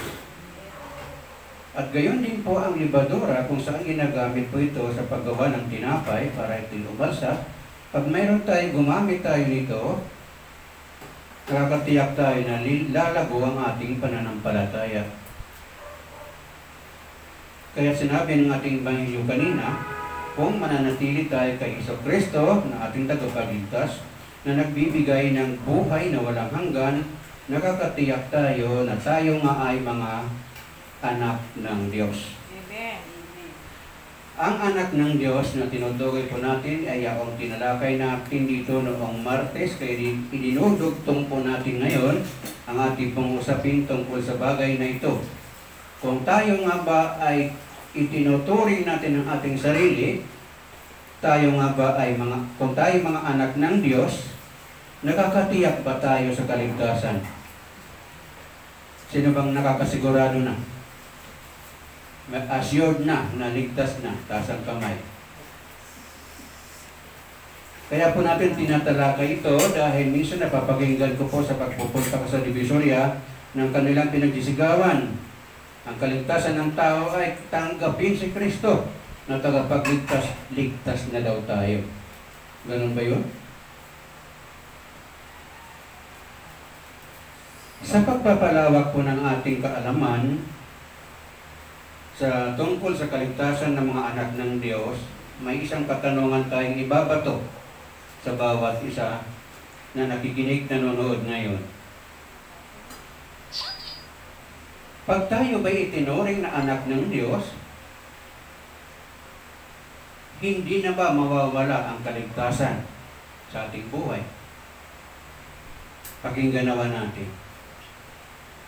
At gayon din po ang libadura kung saan ginagamit po ito sa paggawa ng tinapay para ito umalsa. Pag mayroon tayo, gumamit tayo nito, nakakatiyak tayo na lalago ang ating pananampalataya. Kaya sinabi ng ating Ebanghelyo kanina, kung mananatili tayo kay Jesucristo na ating tagapagligtas, na nagbibigay ng buhay na walang hanggan, nakakatiyak tayo na tayo nga ay mga anak ng Diyos. Amen. Ang anak ng Diyos na tinutukoy po natin ay ang tinalakay natin dito noong Martes, kaya idinudugtong po natin ngayon ang ating pong usapin tungkol sa bagay na ito. Kung tayo nga ba ay itinuturing natin ang ating sarili, tayo nga ba ay kung tayo mga anak ng Diyos, nakakatiyak ba tayo sa kaligtasan? Sino bang nakakasigurado na? Assured na, ligtas na, taas ang kamay. Kaya po natin tinatalakay ito dahil minsan napapakinggan ko po sa pagpupunta ko sa Divisoria ng kanilang pinagsisigawan. Ang kaligtasan ng tao ay tanggapin si Kristo na tagapagligtas, ligtas na daw tayo. Ganun ba yun? Sa pagpapalawak po ng ating kaalaman sa tungkol sa kaligtasan ng mga anak ng Diyos, may isang katanungan tayong ibabato sa bawat isa na nakikinig, nanonood ngayon. Pag tayo ba'y itinuring na anak ng Diyos, hindi na ba mawawala ang kaligtasan sa ating buhay? Pakinggan naman natin.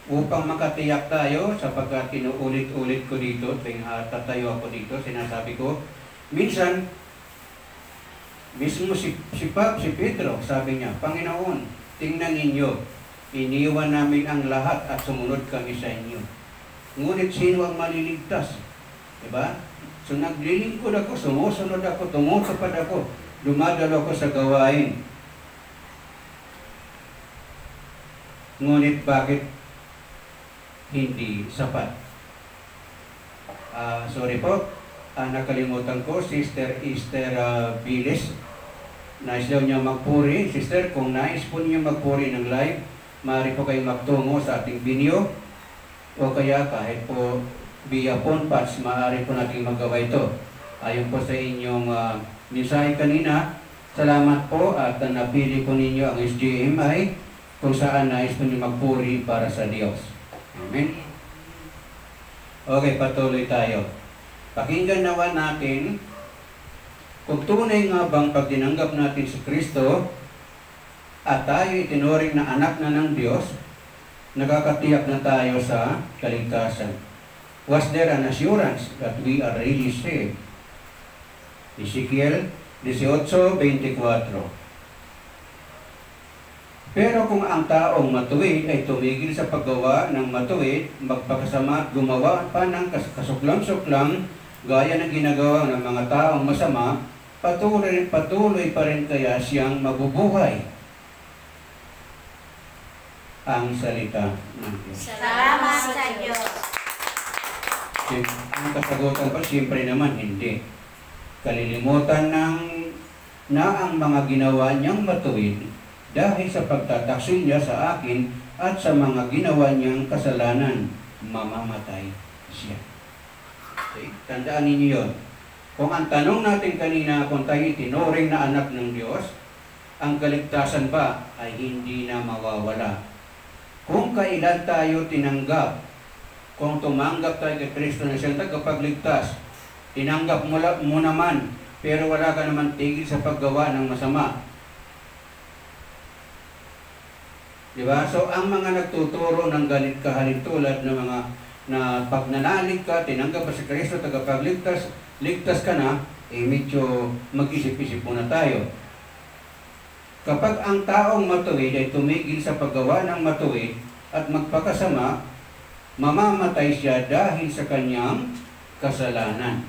Upang makatiyak tayo, sapagkat tinuulit-ulit ko dito, tuwing tatayo ako dito, sinasabi ko, minsan, mismo si Pedro, sabi niya, Panginoon, tingnan ninyo, iniwan namin ang lahat at sumunod kami sa inyo. Ngunit sino ang maliligtas? Diba? So naglilingkod ako, sumusunod ako, tumutupad ako, dumadalo ako sa gawain. Ngunit bakit hindi sapat? Sorry po, nakalimutan ko, Sister Esther Viles Nais daw niya magpuri. Sister, kung nais po niyo magpuri ng live, maaari po kayo magtungo sa ating binyo o kaya kahit po via phone patch, maaari po natin magawa ito. Ayon po sa inyong mensahe kanina, salamat po at napili po ninyo ang SGMI kung saan nais po niyo magpuri para sa Diyos. Amen. Okay, patuloy tayo. Pakinggan nawa natin kung tunay nga bang pag tinanggap natin si Kristo at tayo itinuring na anak na ng Diyos, nakakatiyak na tayo sa kaligtasan. Was there an assurance that we are really saved? Ezekiel 18:24. Pero kung ang taong matuwid ay tumigil sa paggawa ng matuwid, magpakasama at gumawa pa ng kasuklang-suklang gaya ng ginagawa ng mga taong masama, patuloy pa rin kaya siyang mabubuhay. Ang salita ng Diyos. Salamat sa Diyos. Ang kasagutan pa, siyempre naman, hindi. Kalilimutan na ang mga ginawa niyang matuwid dahil sa pagtataksil niya sa akin at sa mga ginawa niyang kasalanan, mamamatay siya. Okay? Tandaan ninyo yun. Kung ang tanong natin kanina kung tayo tinuring na anak ng Diyos, ang kaligtasan ba ay hindi na mawawala. Kung kailan tayo tinanggap, kung tumanggap tayo kay Kristo na siyang tagapagligtas, tinanggap mo naman, pero wala ka naman tigil sa paggawa ng masama. Diba? So, ang mga nagtuturo ng ganit kahalintulad na mga na pag nanalig ka, tinanggap ka sa Kristo, tagapagligtas, ligtas ka na, medyo mag-isip-isip muna tayo. Kapag ang taong matuwid ay tumigil sa paggawa ng matuwid at magpakasama, mamamatay siya dahil sa kanyang kasalanan.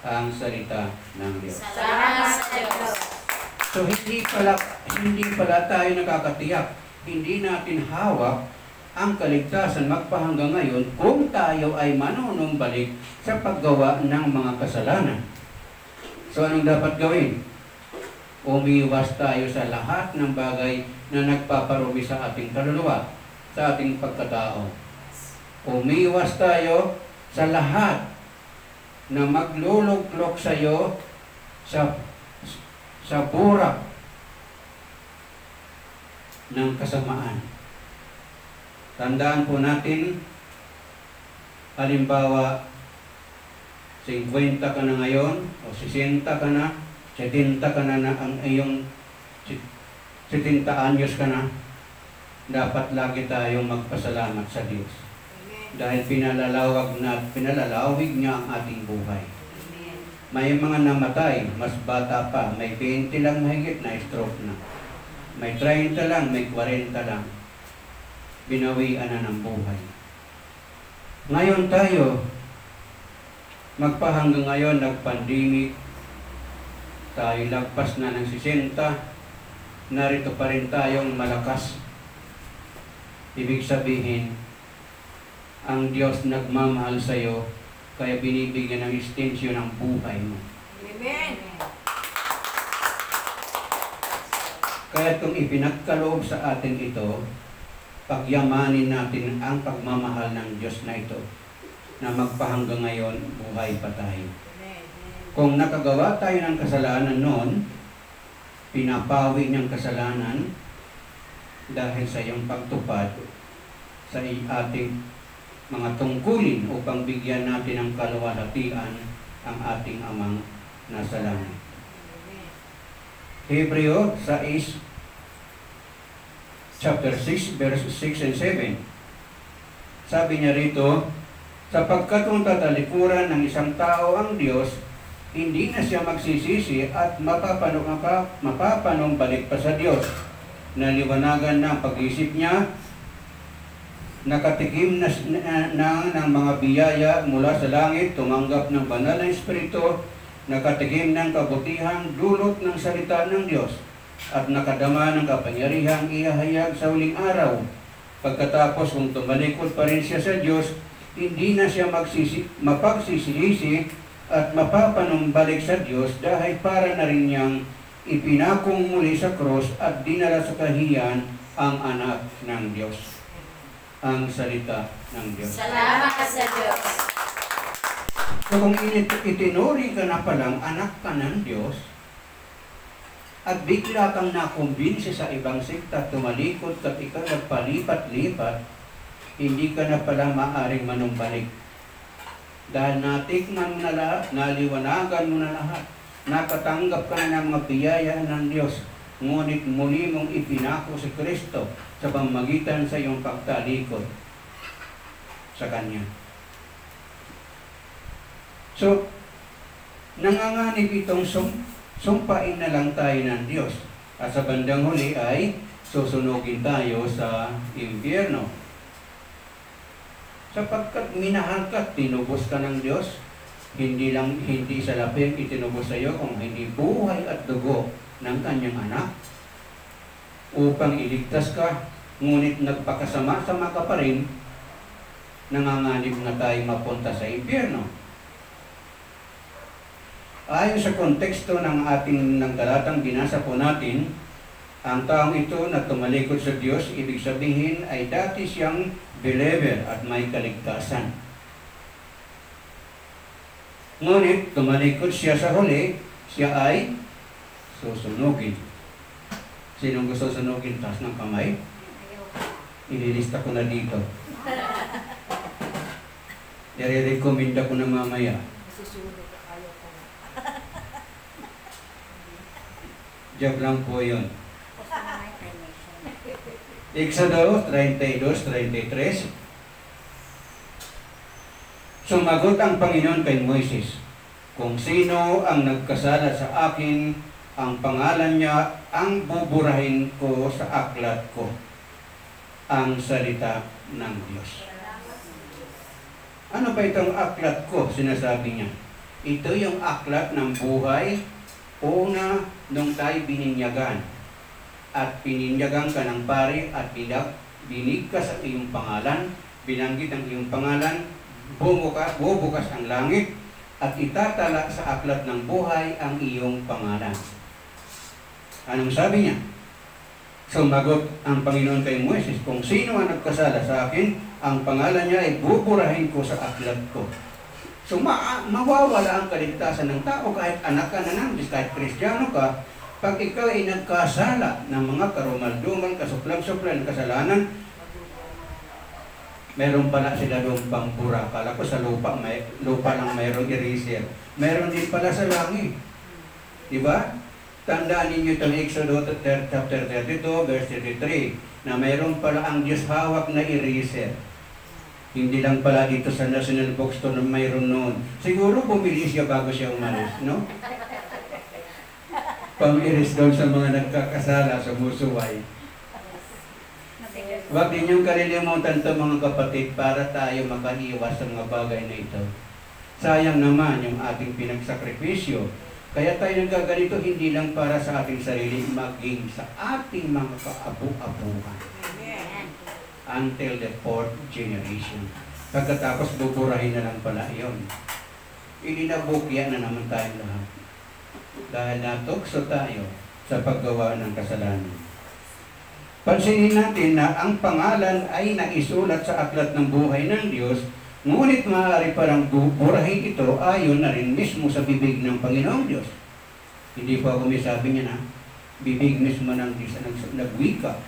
Ang salita ng Diyos. Salamat sa Diyos. So hindi pala tayo nakakatiyak, hindi natin hawak ang kaligtasan magpahanggang ngayon kung tayo ay manunumbalik sa paggawa ng mga kasalanan. So anong dapat gawin? Umiwas tayo sa lahat ng bagay na nagpaparumi sa ating kaluluwa, sa ating pagkatao. Umiwas tayo sa lahat na magluluklok sa iyo sa burak ng kasamaan. Tandaan po natin, halimbawa, 50 ka na ngayon, o 60 ka na, 70 ka na ang iyong 70 anyos ka na, dapat lagi tayong magpasalamat sa Diyos. Dahil pinalalawig niya ang ating buhay. May mga namatay, mas bata pa, may 20 lang mahigit na stroke na. May 30 lang, may 40 lang. Binawian na ng buhay. Ngayon tayo, magpahanggang ngayon, nag-pandemic, tayo lagpas na ng 60, narito pa rin tayong malakas. Ibig sabihin, ang Diyos nagmamahal sa iyo, kaya binibigyan ng extension ng buhay mo. Amen. Kaya kung ipinagkaloob sa atin ito, pagyamanin natin ang pagmamahal ng Diyos na ito, na magpahanggang ngayon, buhay pa tayo. Kung nakagawa tayo ng kasalanan noon, pinapawi niyang kasalanan dahil sa iyong pagtupad sa ating mga tungkulin upang bigyan natin ng kaluwalhatian ang ating Amang nasa langit. Hebreo 6, chapter 6, verses 6 and 7. Sabi niya rito, sapagkat kung tatalikuran ng isang tao ang Diyos, hindi na siya magsisisi at mapapanumbalik pa sa Diyos. Naliwanagan na ang pag-isip niya, nakatikim na ng mga biyaya mula sa langit, tumanggap ng banal na Espiritu, nakatikim ng kabutihan dulot ng salita ng Diyos, at nakadama ng kapangyarihang ihahayag sa huling araw. Pagkatapos kung tumalikod pa rin siya sa Diyos, hindi na siya mapagsisisi at mapapanumbalik sa Diyos dahil para na rin niyang ipinakong muli sa krus at dinala sa kahiyan ang anak ng Diyos. Ang salita ng Diyos. Salamat sa Diyos. So kung itinuri ka na palang anak ka ng Diyos, at bigla kang nakumbinsi sa ibang sekta, tumalikod at ikaw nagpalipat-lipat, hindi ka na pala maaring manumbalik. Dahil natikman mo na lahat, naliwanagan mo na lahat, nakatanggap ka na ng mga biyaya ng Diyos, ngunit muli mong ipinako si Kristo sa pamamagitan sa iyong pagtalikod sa Kanya. So, nanganganib itong sumpain na lang tayo ng Diyos. At sa bandang huli ay susunugin tayo sa impyerno. Sapagkat minahal ka, tinubos ka ng Diyos, hindi sa lapeng itinubos sa iyo, kung hindi buhay at dugo ng kanyang anak, upang iligtas ka, ngunit nagpakasama-sama ka pa rin, nanganganib na tayo mapunta sa impyerno. Ayon sa konteksto ng ating talatang binasa po natin, ang taong ito na tumalikod sa Diyos, ibig sabihin ay dati siyang believer at may kaligtasan. Ngunit tumalikod siya sa huli, siya ay susunugin. Sinong gusto sunugin? Taas ng kamay? Ililista ko na dito. I-recommend ko na mamaya. Joke lang po yun. Exodo 32:33. Sumagot ang Panginoon kay Moises, kung sino ang nagkasala sa akin, ang pangalan niya ang buburahin ko sa aklat ko. Ang salita ng Diyos. Ano ba itong aklat ko? Sinasabi niya. Ito yung aklat ng buhay. Una, nung tayo bininyagan at pininyagan ka ng pari at binig ka sa iyong pangalan, binanggit ang iyong pangalan, bubukas ang langit at itatala sa aklat ng buhay ang iyong pangalan. Anong sabi niya? Sumagot ang Panginoon kay Moises, kung sino ang nagkasala sa akin, ang pangalan niya ay buburahin ko sa aklat ko. So mawawala ang kaligtasan ng tao kahit anak ka na ng Diyos, kahit Kristiyano ka, pag ikaw ay nagkasala ng mga karumalduman, kasuplang-suplang kasalanan, meron pala sila doon pambura. Kala ko sa lupa lang mayroong eraser. Meron din pala sa langit. Diba? Tandaan ninyo itong Exodo chapter 32, verse 33, na mayroon pala ang Diyos hawak na eraser. Hindi lang pala dito sa National Bookstore na mayroon noon. Siguro bumili siya bago siya umalis, no? Pang-iris doon sa mga nagkakasala sa musuway. Huwag ninyong kalilimutan ito mga kapatid para tayo makaiwas sa mga bagay na ito. Sayang naman yung ating pinagsakripisyo. Kaya tayo nagaganito hindi lang para sa ating sarili, maging sa ating mga kaabu-abuhan. Until the fourth generation. Pagkatapos buburahin na lang pala yun. Ininabukya na naman tayo lahat. Dahil natukso tayo sa paggawa ng kasalanan. Pansinin natin na ang pangalan ay naisulat sa aklat ng buhay ng Diyos, ngunit maaari parang buburahin ito ayon na rin mismo sa bibig ng Panginoong Diyos. Hindi pa kumisabi niya na, bibig mismo ng Diyos nagwika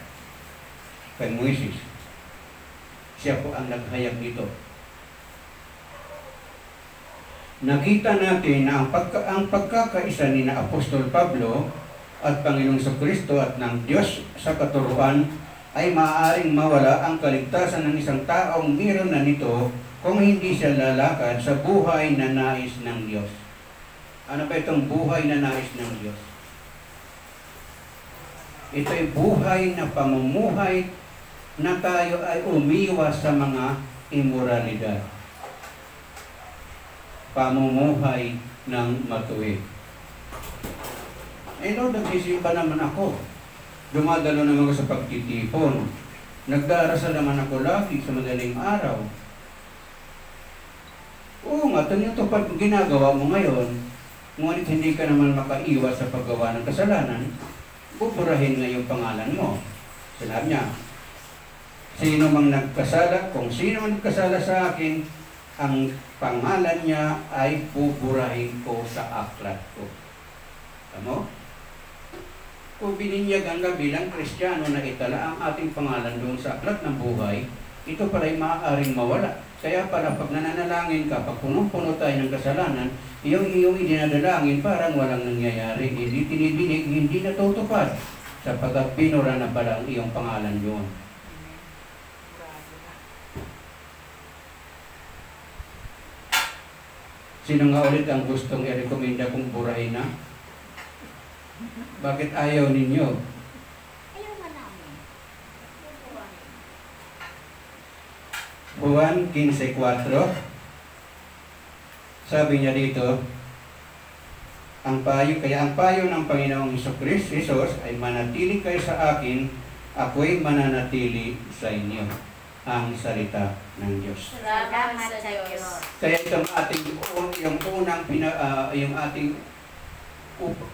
kay Moises. Siya po ang naghayag dito. Nakita natin na ang pagkakaisa ni na Apostol Pablo at Panginoong Kristo at ng Diyos sa katuruan ay maaaring mawala ang kaligtasan ng isang taong meron na nito kung hindi siya lalakad sa buhay na nais ng Diyos. Ano ba itong buhay na nais ng Diyos? Ito ay buhay na pamumuhay na tayo ay umiwas sa mga immoralidad. Pamumuhay ng matuwid. Lord, nagsisimba naman ako. Dumadalo naman ako sa pagtitipon. Nagdarasal naman ako lagi sa madaling araw. Oo nga, ito yung tupad ginagawa mo ngayon. ngunit hindi ka naman makaiwas sa paggawa ng kasalanan, buburahin nga yung pangalan mo. Sinabi niya, sino mang nagkasala, kung sino mang nagkasala sa akin, ang pangalan niya ay buburahin ko sa aklat ko. Tama? Kung bininyagan ka bilang Kristiyano na itala ang ating pangalan doon sa aklat ng buhay, ito pala'y maaaring mawala. Kaya pala pag nananalangin ka, pag punong-puno tayo ng kasalanan, iyong idinadalangin parang walang nangyayari, hindi tinidinig, hindi natutupad, sapagkat pinura na pala ang iyong pangalan doon. Sino nga ulit ang gustong i-recommenda kong burahin na? Bakit ayaw ninyo? Ayaw nga namin. Juan 15:4. Sabi niya dito, ang payo ng Panginoong Jesus ay manatili kayo sa akin, ako'y mananatili sa inyo. Ang salita ng Diyos. Salamat sa Diyos. Kaya itong ating yung ating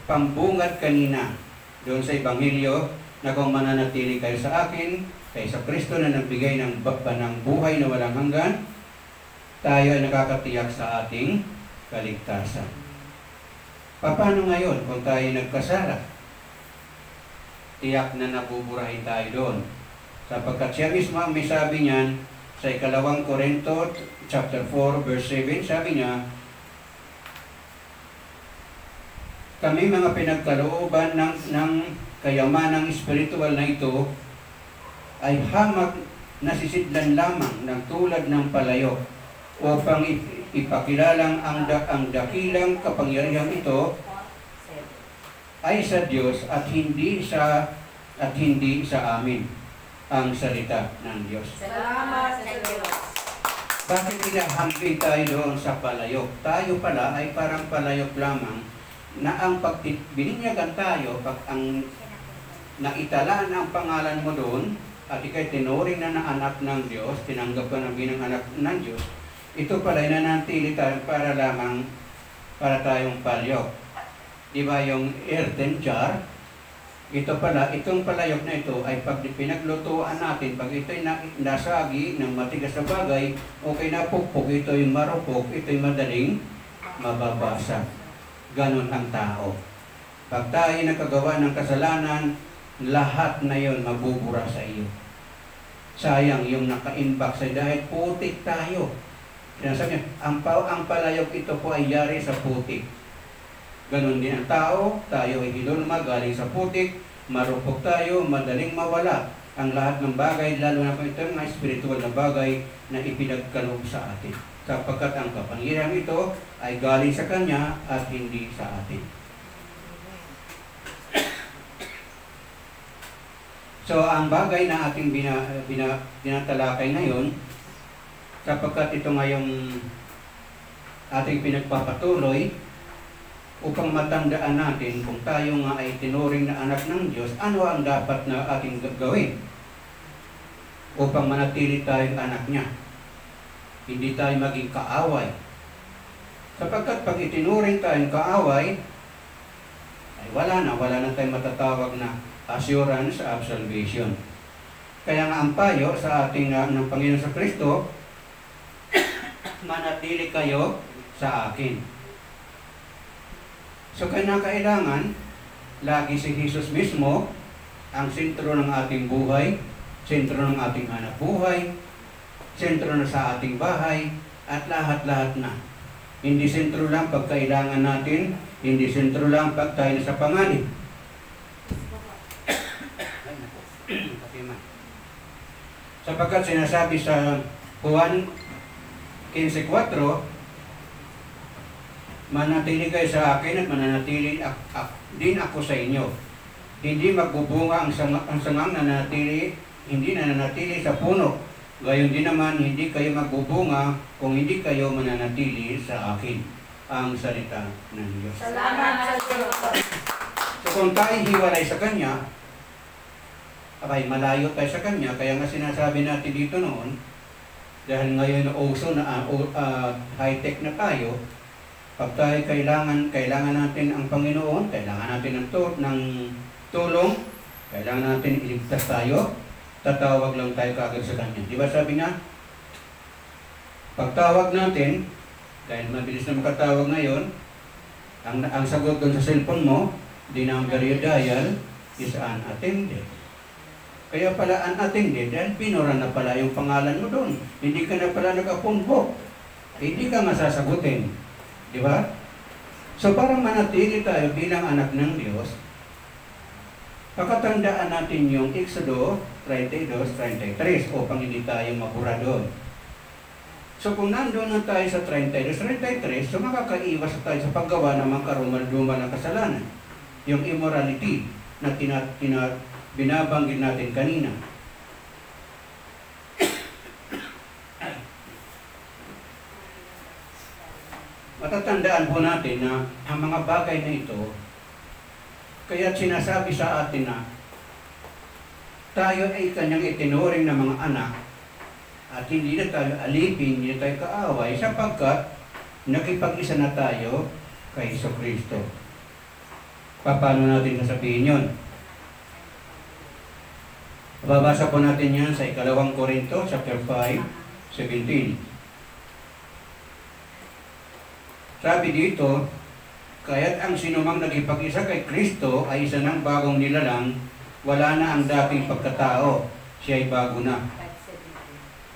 pambungad kanina doon sa Ebanghelyo na kung mananatili kayo sa akin, kay sa Kristo na nagbigay ng buhay na walang hanggan, tayo ay nakakatiyak sa ating kaligtasan. Paano ngayon kung tayo nagkasala? Tiyak na nabuburahin tayo doon. Sapagkat siya mismo may sabi niyan sa 2 Korinto chapter 4 verse 7, sabi niya, kami mga pinagkalooban ng kayamanang espiritual na ito ay hamak nasisidlan lamang ng tulad ng palayok upang ipakilalang ang dakilang kapangyarihan ito ay sa Diyos at hindi sa amin ang salita ng Diyos. Salamat sa Diyos. Bakit hinahambing tayo doon sa palayok? Tayo pala ay parang palayok lamang na ang bininyagan tayo, pag ang naitalaan ang pangalan mo doon, at ikay tinuring na anak ng Diyos, tinanggap ka na bilang anak ng Diyos, ito pala ay nanatili tayo para tayong palayok. Diba yung earthen jar? Ito pala, itong palayok na ito ay pag pinaglutuan natin, pag ito'y nasagi ng matigas na bagay, okay na pukpok, ito'y marupok, ito'y madaling mababasa. Ganon ang tao. Pag tayo nakagawa ng kasalanan, lahat na yon mabubura sa iyo. Sayang yung naka-imbak sa dahil putik tayo. Sinasabi niya, ang palayok ito po ay yari sa putik. Ganon din ang tao, tayo ay hilulma galing sa putik, marupok tayo, madaling mawala ang lahat ng bagay, lalo na po ito mga spiritual na bagay na ipinagkaloob sa atin. Sapagkat ang kapangyarihan ito ay galing sa Kanya at hindi sa atin. So, ang bagay na ating binatalakay ngayon, sapagkat ito ngayong ating pinagpapatuloy, upang matandaan natin kung tayo nga ay tinuring na anak ng Diyos, ano ang dapat na ating gagawin upang manatili tayong anak niya. Hindi tayo maging kaaway. Sapagkat pag itinuring tayong kaaway, ay wala na tayong matatawag na assurance of salvation. Kaya nga ang payo sa ating ng Panginoon sa Kristo, manatili kayo sa akin. So kailangan, lagi si Jesus mismo ang sentro ng ating buhay, sentro ng ating anak buhay, sentro na sa ating bahay, at lahat-lahat na. Hindi sentro lang pag kailangan natin, hindi sentro lang pag tayo sa panganib. Sapagkat sinasabi sa Juan 15:4, manatili kayo sa akin at mananatili din ako sa inyo. Hindi magbubunga ang sangang hindi nananatili sa puno. Gayon din naman, hindi kayo magbubunga kung hindi kayo mananatili sa akin. Ang salita ng Diyos. Salamat sa Diyos. So kung tayo hiwalay sa Kanya, ay malayo tayo sa Kanya, kaya nga sinasabi natin dito noon, dahil ngayon uso na high-tech na tayo, Pag tayo kailangan natin ang Panginoon, kailangan natin ng tulong, kailangan natin iligtas tayo, tatawag lang tayo kaagad sa Kanya. Di ba sabi niya, pagtawag natin, dahil mabilis na makatawag ngayon, ang sagot doon sa cellphone mo, the number you dial is unattended. Kaya pala unattended, dahil pinura na pala yung pangalan mo doon. Hindi ka na pala nag-apunbok. Hindi ka masasagutin. Di ba? So para manatili tayo bilang anak ng Diyos, pakatandaan natin yung Exodo 32:33 upang hindi tayo mabura doon. So kung nandun na tayo sa 32:33, so makakaiwas tayo sa paggawa ng mga karumal-dumal ng kasalanan. Yung immorality na binabanggit natin kanina. Matatandaan po natin na ang mga bagay na ito, kaya sinasabi sa atin na tayo ay kanyang itinuring na mga anak at hindi na tayo alipin, hindi na tayo kaaway sapagkat nakipag-isa na tayo kay Jesucristo. Paano natin sasabihin yun? Babasa po natin yan sa 2 Korinto chapter 5:17. Sabi dito, kaya't ang sinumang nagipag-isa kay Kristo ay isa ng bagong nilalang, wala na ang dating pagkatao, siya ay bago na.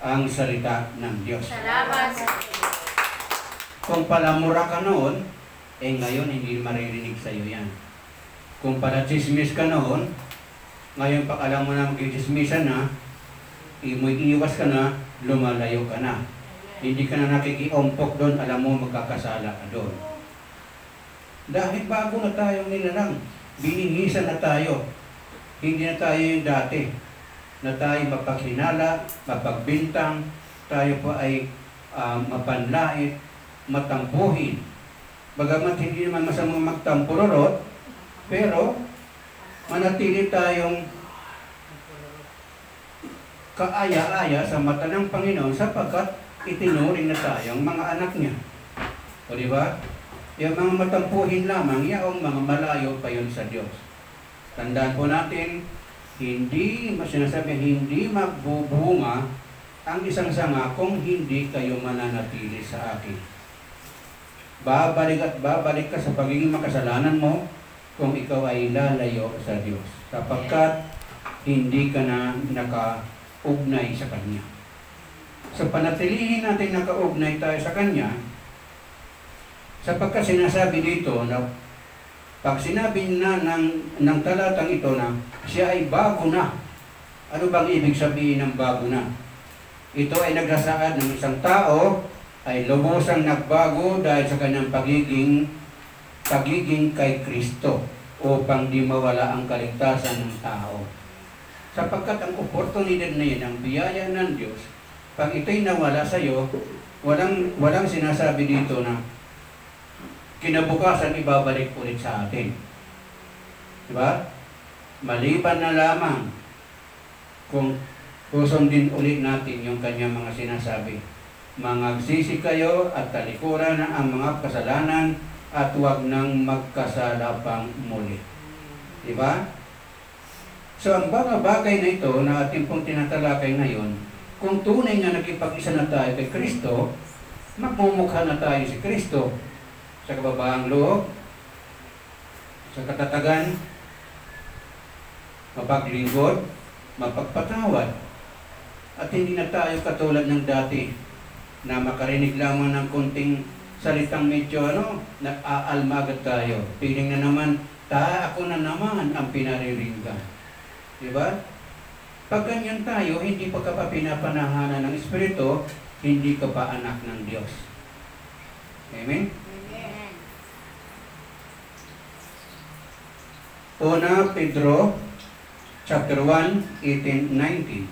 Ang salita ng Diyos. Salamat. Kung palamura ka noon, ngayon hindi maririnig sa iyo yan. Kung pala-chismis ka noon, ngayon pa alam mo na mag-chismisan na, iwas ka na, lumalayo ka na. Hindi ka na nakikiompok doon, alam mo magkakasala ka doon. Dahil bago na tayong nilalang, binihisa na tayo. Hindi na tayo yung dati, na tayo mapaghinala, mapagbintang, tayo pa ay mapanlait, matampuhin. Bagamat hindi naman masamang magtampurorot, pero manatili tayong kaaya-aya sa mata ng Panginoon sapagkat itinuring na tayong mga anak niya. O di ba? Yung mga matampuhin lamang, yung mga malayo pa yun sa Diyos. Tandaan po natin, hindi magbubunga ang isang sanga kung hindi kayo mananatili sa akin. Babalik at babalik ka sa pagiging makasalanan mo kung ikaw ay lalayo sa Diyos. Sapagkat hindi ka na nakaugnay sa Kanya. So panatilihin natin nakaugnay tayo sa Kanya, sapagkat sinasabi dito na pag sinabi na ng talatang ito na siya ay bago na. Ano bang ibig sabihin ng bago na? Ito ay nagsasaad ng isang tao ay lubusang nagbago dahil sa kanyang pagiging kay Kristo upang di mawala ang kaligtasan ng tao. Sapagkat ang oportunidad na yan, ang biyaya ng Diyos, pag ito'y nawala sa iyo, walang sinasabi dito na kinabukasan ibabalik ulit sa atin. Diba? Maliban na lamang kung susundin ulit natin yung kanyang mga sinasabi. Mangagsisi kayo at talikuran na ang mga kasalanan at huwag nang magkasala pang muli. Diba? So ang mga bagay na ito na ating pong tinatalakay ngayon, kung tunay nga nakipag-isa na tayo kay Kristo, magmumukha na tayo si Kristo sa kababaang loob, sa katatagan, mapaglingkod, mapagpatawad. At hindi na tayo katulad ng dati na makarinig lamang ng kunting salitang medyo nag-aalma agad tayo. Piling na naman, ako na naman ang pinariringgan. Diba? Pag ganyan tayo, hindi pa ka pa pinapanahanan ng Espiritu, hindi ka pa anak ng Diyos. Amen? Amen. Una Pedro, chapter 1, 18-19.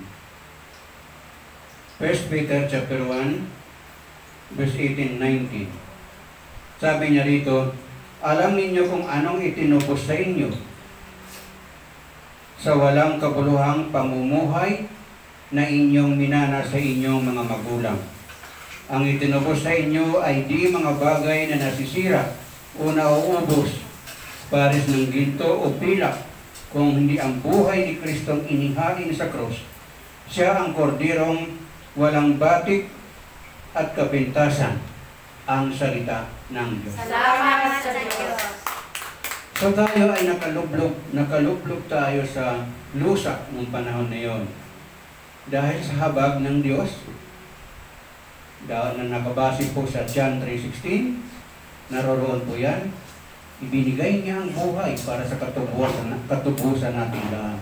1 Peter, chapter 1, verse 18-19. Sabi niya rito, alam ninyo kung anong itinubos sa inyo sa walang kabuluhang pamumuhay na inyong minana sa inyong mga magulang. Ang itinubos sa inyo ay di mga bagay na nasisira o nauubos, pares ng ginto o pilak, kung hindi ang buhay ni Kristong inihain sa krus. Siya ang korderong walang batik at kapintasan, ang salita ng Diyos. Salamat sa Diyos. So tayo ay nakalublog tayo sa lusa ng panahon na yon. Dahil sa habag ng Diyos, dahil na nakabase po sa John 3:16, naroroon po yan, ibinigay niya ang buhay para sa katubusan natin lahat.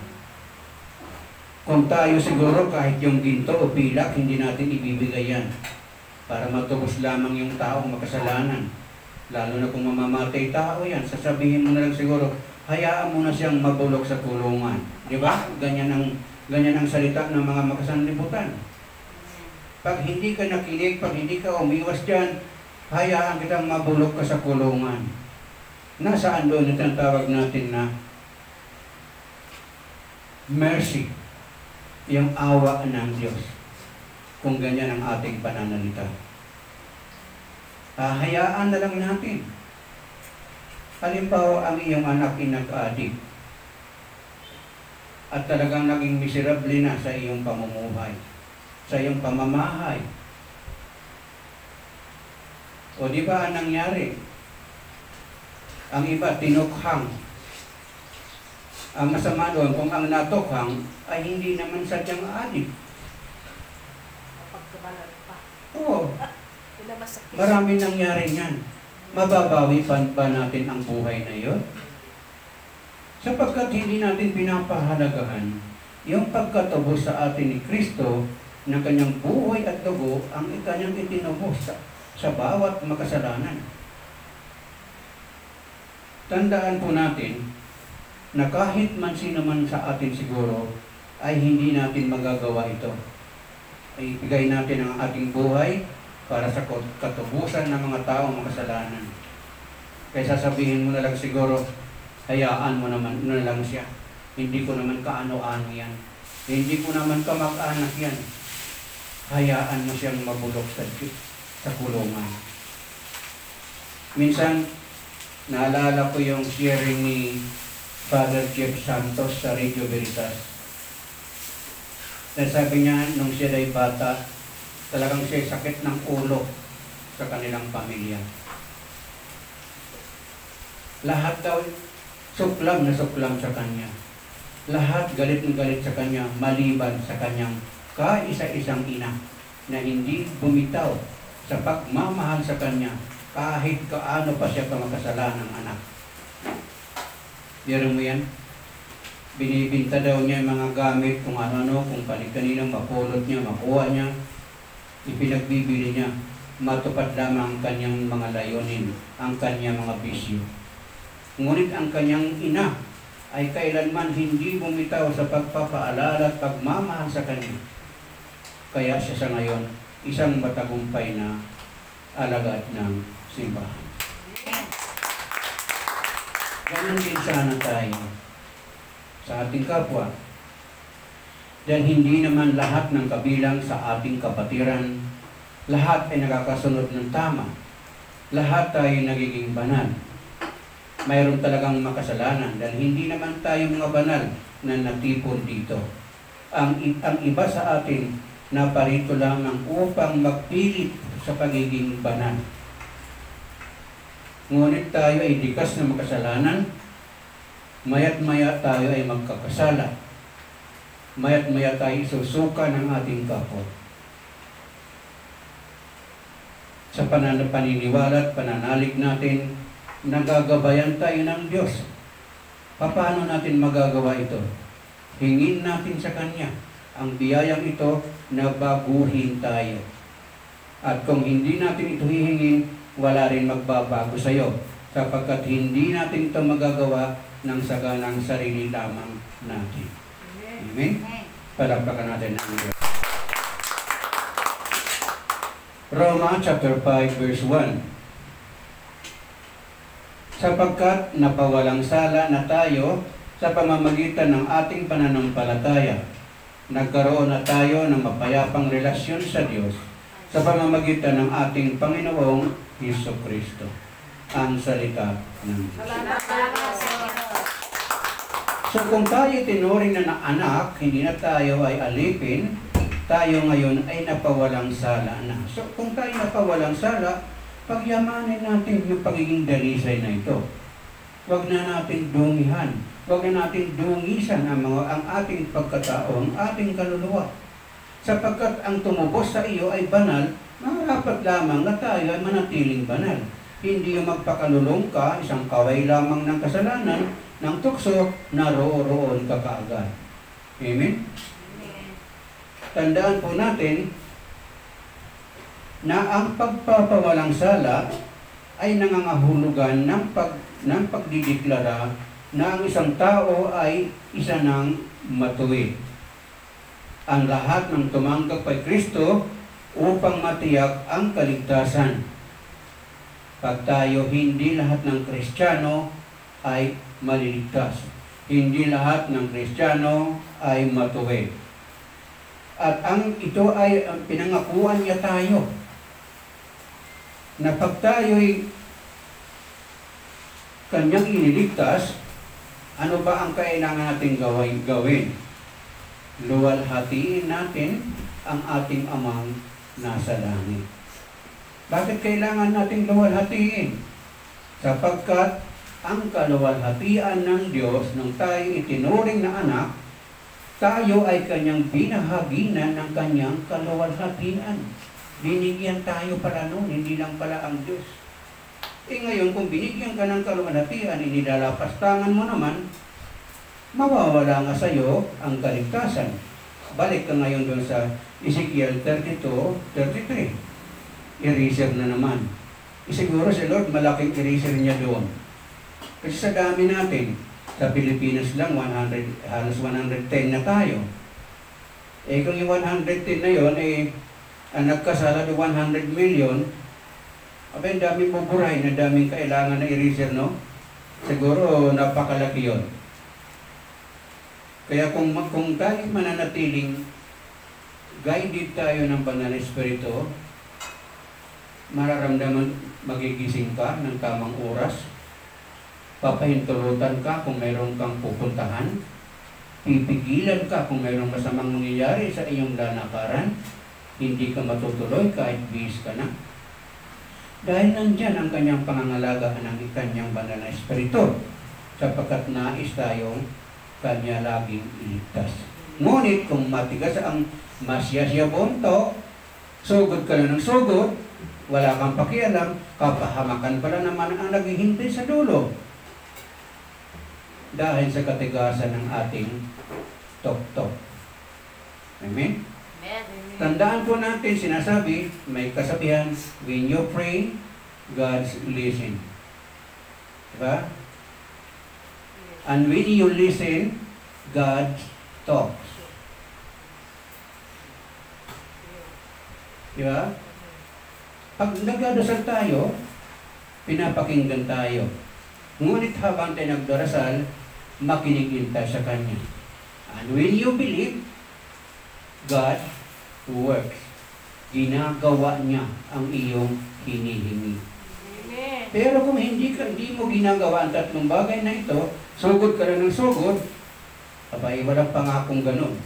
Kung tayo siguro kahit yung ginto o pilak, hindi natin ibibigay yan para matubos lamang yung taong makasalanan. Lalo na kung mamamatay tao yan, sasabihin mo na lang siguro, hayaan mo na siyang mabulok sa kulungan. Di ba? Ganyan ang salita ng mga makasanlibutan. Pag hindi ka nakinig, pag hindi ka umiwas dyan, hayaan kitang mabulok ka sa kulungan. Nasaan doon ito ang tawag natin na mercy, yung awa ng Diyos, kung ganyan ang ating pananalita. Hayaan na lang natin. Halimbawa, ang iyong anak ay nag-addict at talagang naging miserable na sa iyong pamumuhay, sa iyong pamamahay. O di ba ang nangyari? Ang iba tinukhang. Ang masama doon, kung ang natukhang ay hindi naman sadyang adik. Pagkabalat pa. Oo. Marami nangyari yan. Mababawi pa ba natin ang buhay na iyon? Sapagkat hindi natin pinapahalagahan yung pagkatubos sa atin ni Kristo ng kanyang buhay at dugo ang kanyang itinubos sa bawat makasalanan. Tandaan po natin na kahit man sino man sa atin siguro ay hindi natin magagawa ito. Ay ibigay natin ang ating buhay para sa katubusan ng mga taong makasalanan. Kaya sasabihin mo na lang siguro, hayaan mo naman na lang siya. Hindi ko naman kaano-ano yan. Hindi ko naman kamag-anak yan. Hayaan mo siyang mabulok sa kulungan. Minsan, naalala ko yung sharing ni Father Jeff Santos sa Radio Veritas. Sabi niya, nung siya ay bata, talagang siya sakit ng ulo sa kanilang pamilya. Lahat daw suklam na suklam sa kanya. Lahat galit na galit sa kanya, maliban sa kanyang kaisa-isang ina na hindi bumitaw sa pagmamahal sa kanya kahit kaano pa siya kamakasalanang anak. Diyari mo yan? Binibinta daw niya yung mga gamit, kung ano-ano, kung kaninang mapulot niya, makuha niya, ipinagbibili niya, matupad lamang ang kanyang mga layunin, ang kanyang mga bisyo. Ngunit ang kanyang ina ay kailanman hindi bumitaw sa pagpapaalala at pagmamahal sa kanya. Kaya siya sa ngayon, isang matagumpay na alagad ng simbahan. Ganun din sana tayo sa ating kapwa. Dahil hindi naman lahat ng kabilang sa ating kapatiran, lahat ay nakakasunod ng tama. Lahat tayo nagiging banal. Mayroon talagang makasalanan dahil hindi naman tayo mga banal na natipon dito. Ang iba sa atin na parito lamang upang magpilit sa pagiging banal. Ngunit tayo ay likas na makasalanan, maya't maya tayo ay magkakasala. Maya't maya tayo susuka ng ating kapwa. Sa paniniwala at pananalig natin, nagagabayan tayo ng Diyos. Paano natin magagawa ito? Hingin natin sa Kanya ang biyayang ito na baguhin tayo. At kung hindi natin ito hihingin, wala rin magbabago sa iyo, sapagkat hindi natin ito magagawa ng saganang sarili lamang natin. Amen? Palakpakan natin ang Diyos. Roma chapter 5 verse 1. Sapagkat napawalang sala na tayo sa pamamagitan ng ating pananampalataya, nagkaroon na tayo ng mapayapang relasyon sa Diyos sa pamamagitan ng ating Panginoong Jesucristo, ang salita ng Diyos. So kung tayo tinuring na anak, hindi na tayo ay alipin, tayo ngayon ay napawalang sala na. So kung tayo napawalang sala, pagyamanin natin yung pagiging dalisay na ito. Huwag na natin dungihan, huwag na natin dungisan ang ating pagkatao, ang ating kaluluwa. Sapagkat ang tumubos sa iyo ay banal, marapat lamang na tayo ay manatiling banal. Hindi yung magpakalulong ka, isang kaway lamang ng kasalanan, ng tukso, naroon ka kaagad. Amen? Tandaan po natin na ang pagpapawalang sala ay nangangahulugan ng pagdideklara na ang isang tao ay isa ng matuwid. Ang lahat ng tumanggap kay Kristo upang matiyak ang kaligtasan. Pag tayo, hindi lahat ng Kristiyano ay maliligtas. Hindi lahat ng Kristiyano ay matuwid. At ito ay pinangakuan niya tayo na pag tayo'y kanyang iniligtas, ano ba ang kailangan natin gawin? Luwalhatiin natin ang ating Amang nasa langit. Bakit kailangan nating luwalhatiin? Sapagkat ang kaluwalhatian ng Diyos nung tayo itinuring na anak, tayo ay kanyang binahaginan ng kanyang kaluwalhatian. Binigyan tayo para noon, hindi lang pala ang Diyos. Ngayon, kung binigyan ka ng kaluwalhatian, inilalapastangan mo naman, mawawala nga sa iyo ang kaligtasan. Balik ka ngayon doon sa Ezekiel 32:33. Eraser na naman. Siguro si Lord, malaking eraser niya doon. Kasi sa dami natin, sa Pilipinas lang, halos 110 na tayo. Kung yung 110 na yun, ang nagkasala ng 100 million, abay, daming buburay na daming kailangan na eraser, no? Siguro, napakalaki yun. Kaya kung tayo mananatiling guided tayo ng Banal na Espiritu, mararamdaman magigising ka ng tamang oras, papahintulutan ka kung mayroon kang pupuntahan, pipigilan ka kung mayroong masamang nangyayari sa iyong lalakaran, hindi ka matutuloy kahit bihis ka na. Dahil nandyan ang kanyang pangangalaga ng kanyang Banal na Espiritu, sapagkat nais tayong kanya laging iligtas. Ngunit kung matigas ang masyasya bonto, sugod ka na ng sugod, wala kang pakialam, kapahamakan pala naman ang naghihintay sa dulo. Dahil sa katigasan ng ating tok-tok. Amen? Tandaan po natin, sinasabi, may kasabihan, when you pray, God's listen. Diba? And when you listen, God talks. Diba? Pag nagdadasal tayo, pinapakinggan tayo. Ngunit habang tayo nagdarasal, makinig tayo sa Kanya. And when you believe, God works. Ginagawa niya ang iyong hinihingi. Amen. Pero kung hindi mo ginagawa ang tatlong bagay na ito, sugod ka na ng sugod, abay, walang pangakong ganun.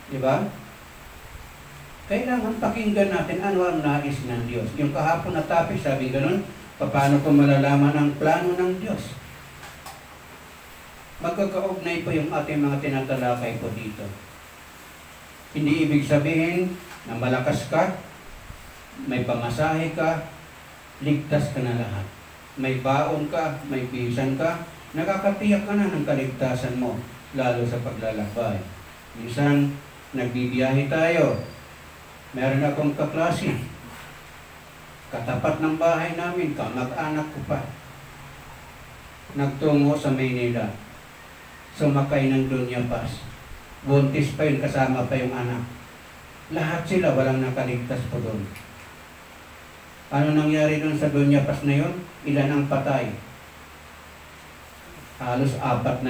Diba? Kailangan pakinggan natin ano ang nais ng Diyos. Yung kahapon na topic, sabi ganun, paano ko malalaman ang plano ng Diyos? Magkakaugnay po yung ating mga tinatalakay po dito. Hindi ibig sabihin na malakas ka, may pamasahe ka, ligtas ka na lahat. May baon ka, may bisan ka, nakakatiyak ka na ng kaligtasan mo, lalo sa paglalakbay. Minsan, nagbibiyahe tayo. Meron akong kaklase. Katapat ng bahay namin, kamag-anak ko pa. Nagtungo sa Maynila. Sumakay ng Dunya Pass. Buntis pa yun, kasama pa yung anak. Lahat sila walang nakaligtas po doon. Ano nangyari doon sa Dunya Pass na yun? Ilan ang patay? Halos 4,000.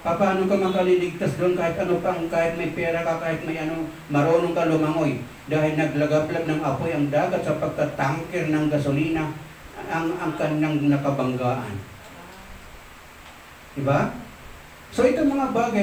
Paano ka makaliligtas doon kahit ano pang, kahit may pera ka, kahit may ano, marunong ka lumangoy. Dahil naglagablab ng apoy ang dagat sa pagtatangker ng gasolina ang kanyang nakabanggaan. Diba? So ito mga bagay,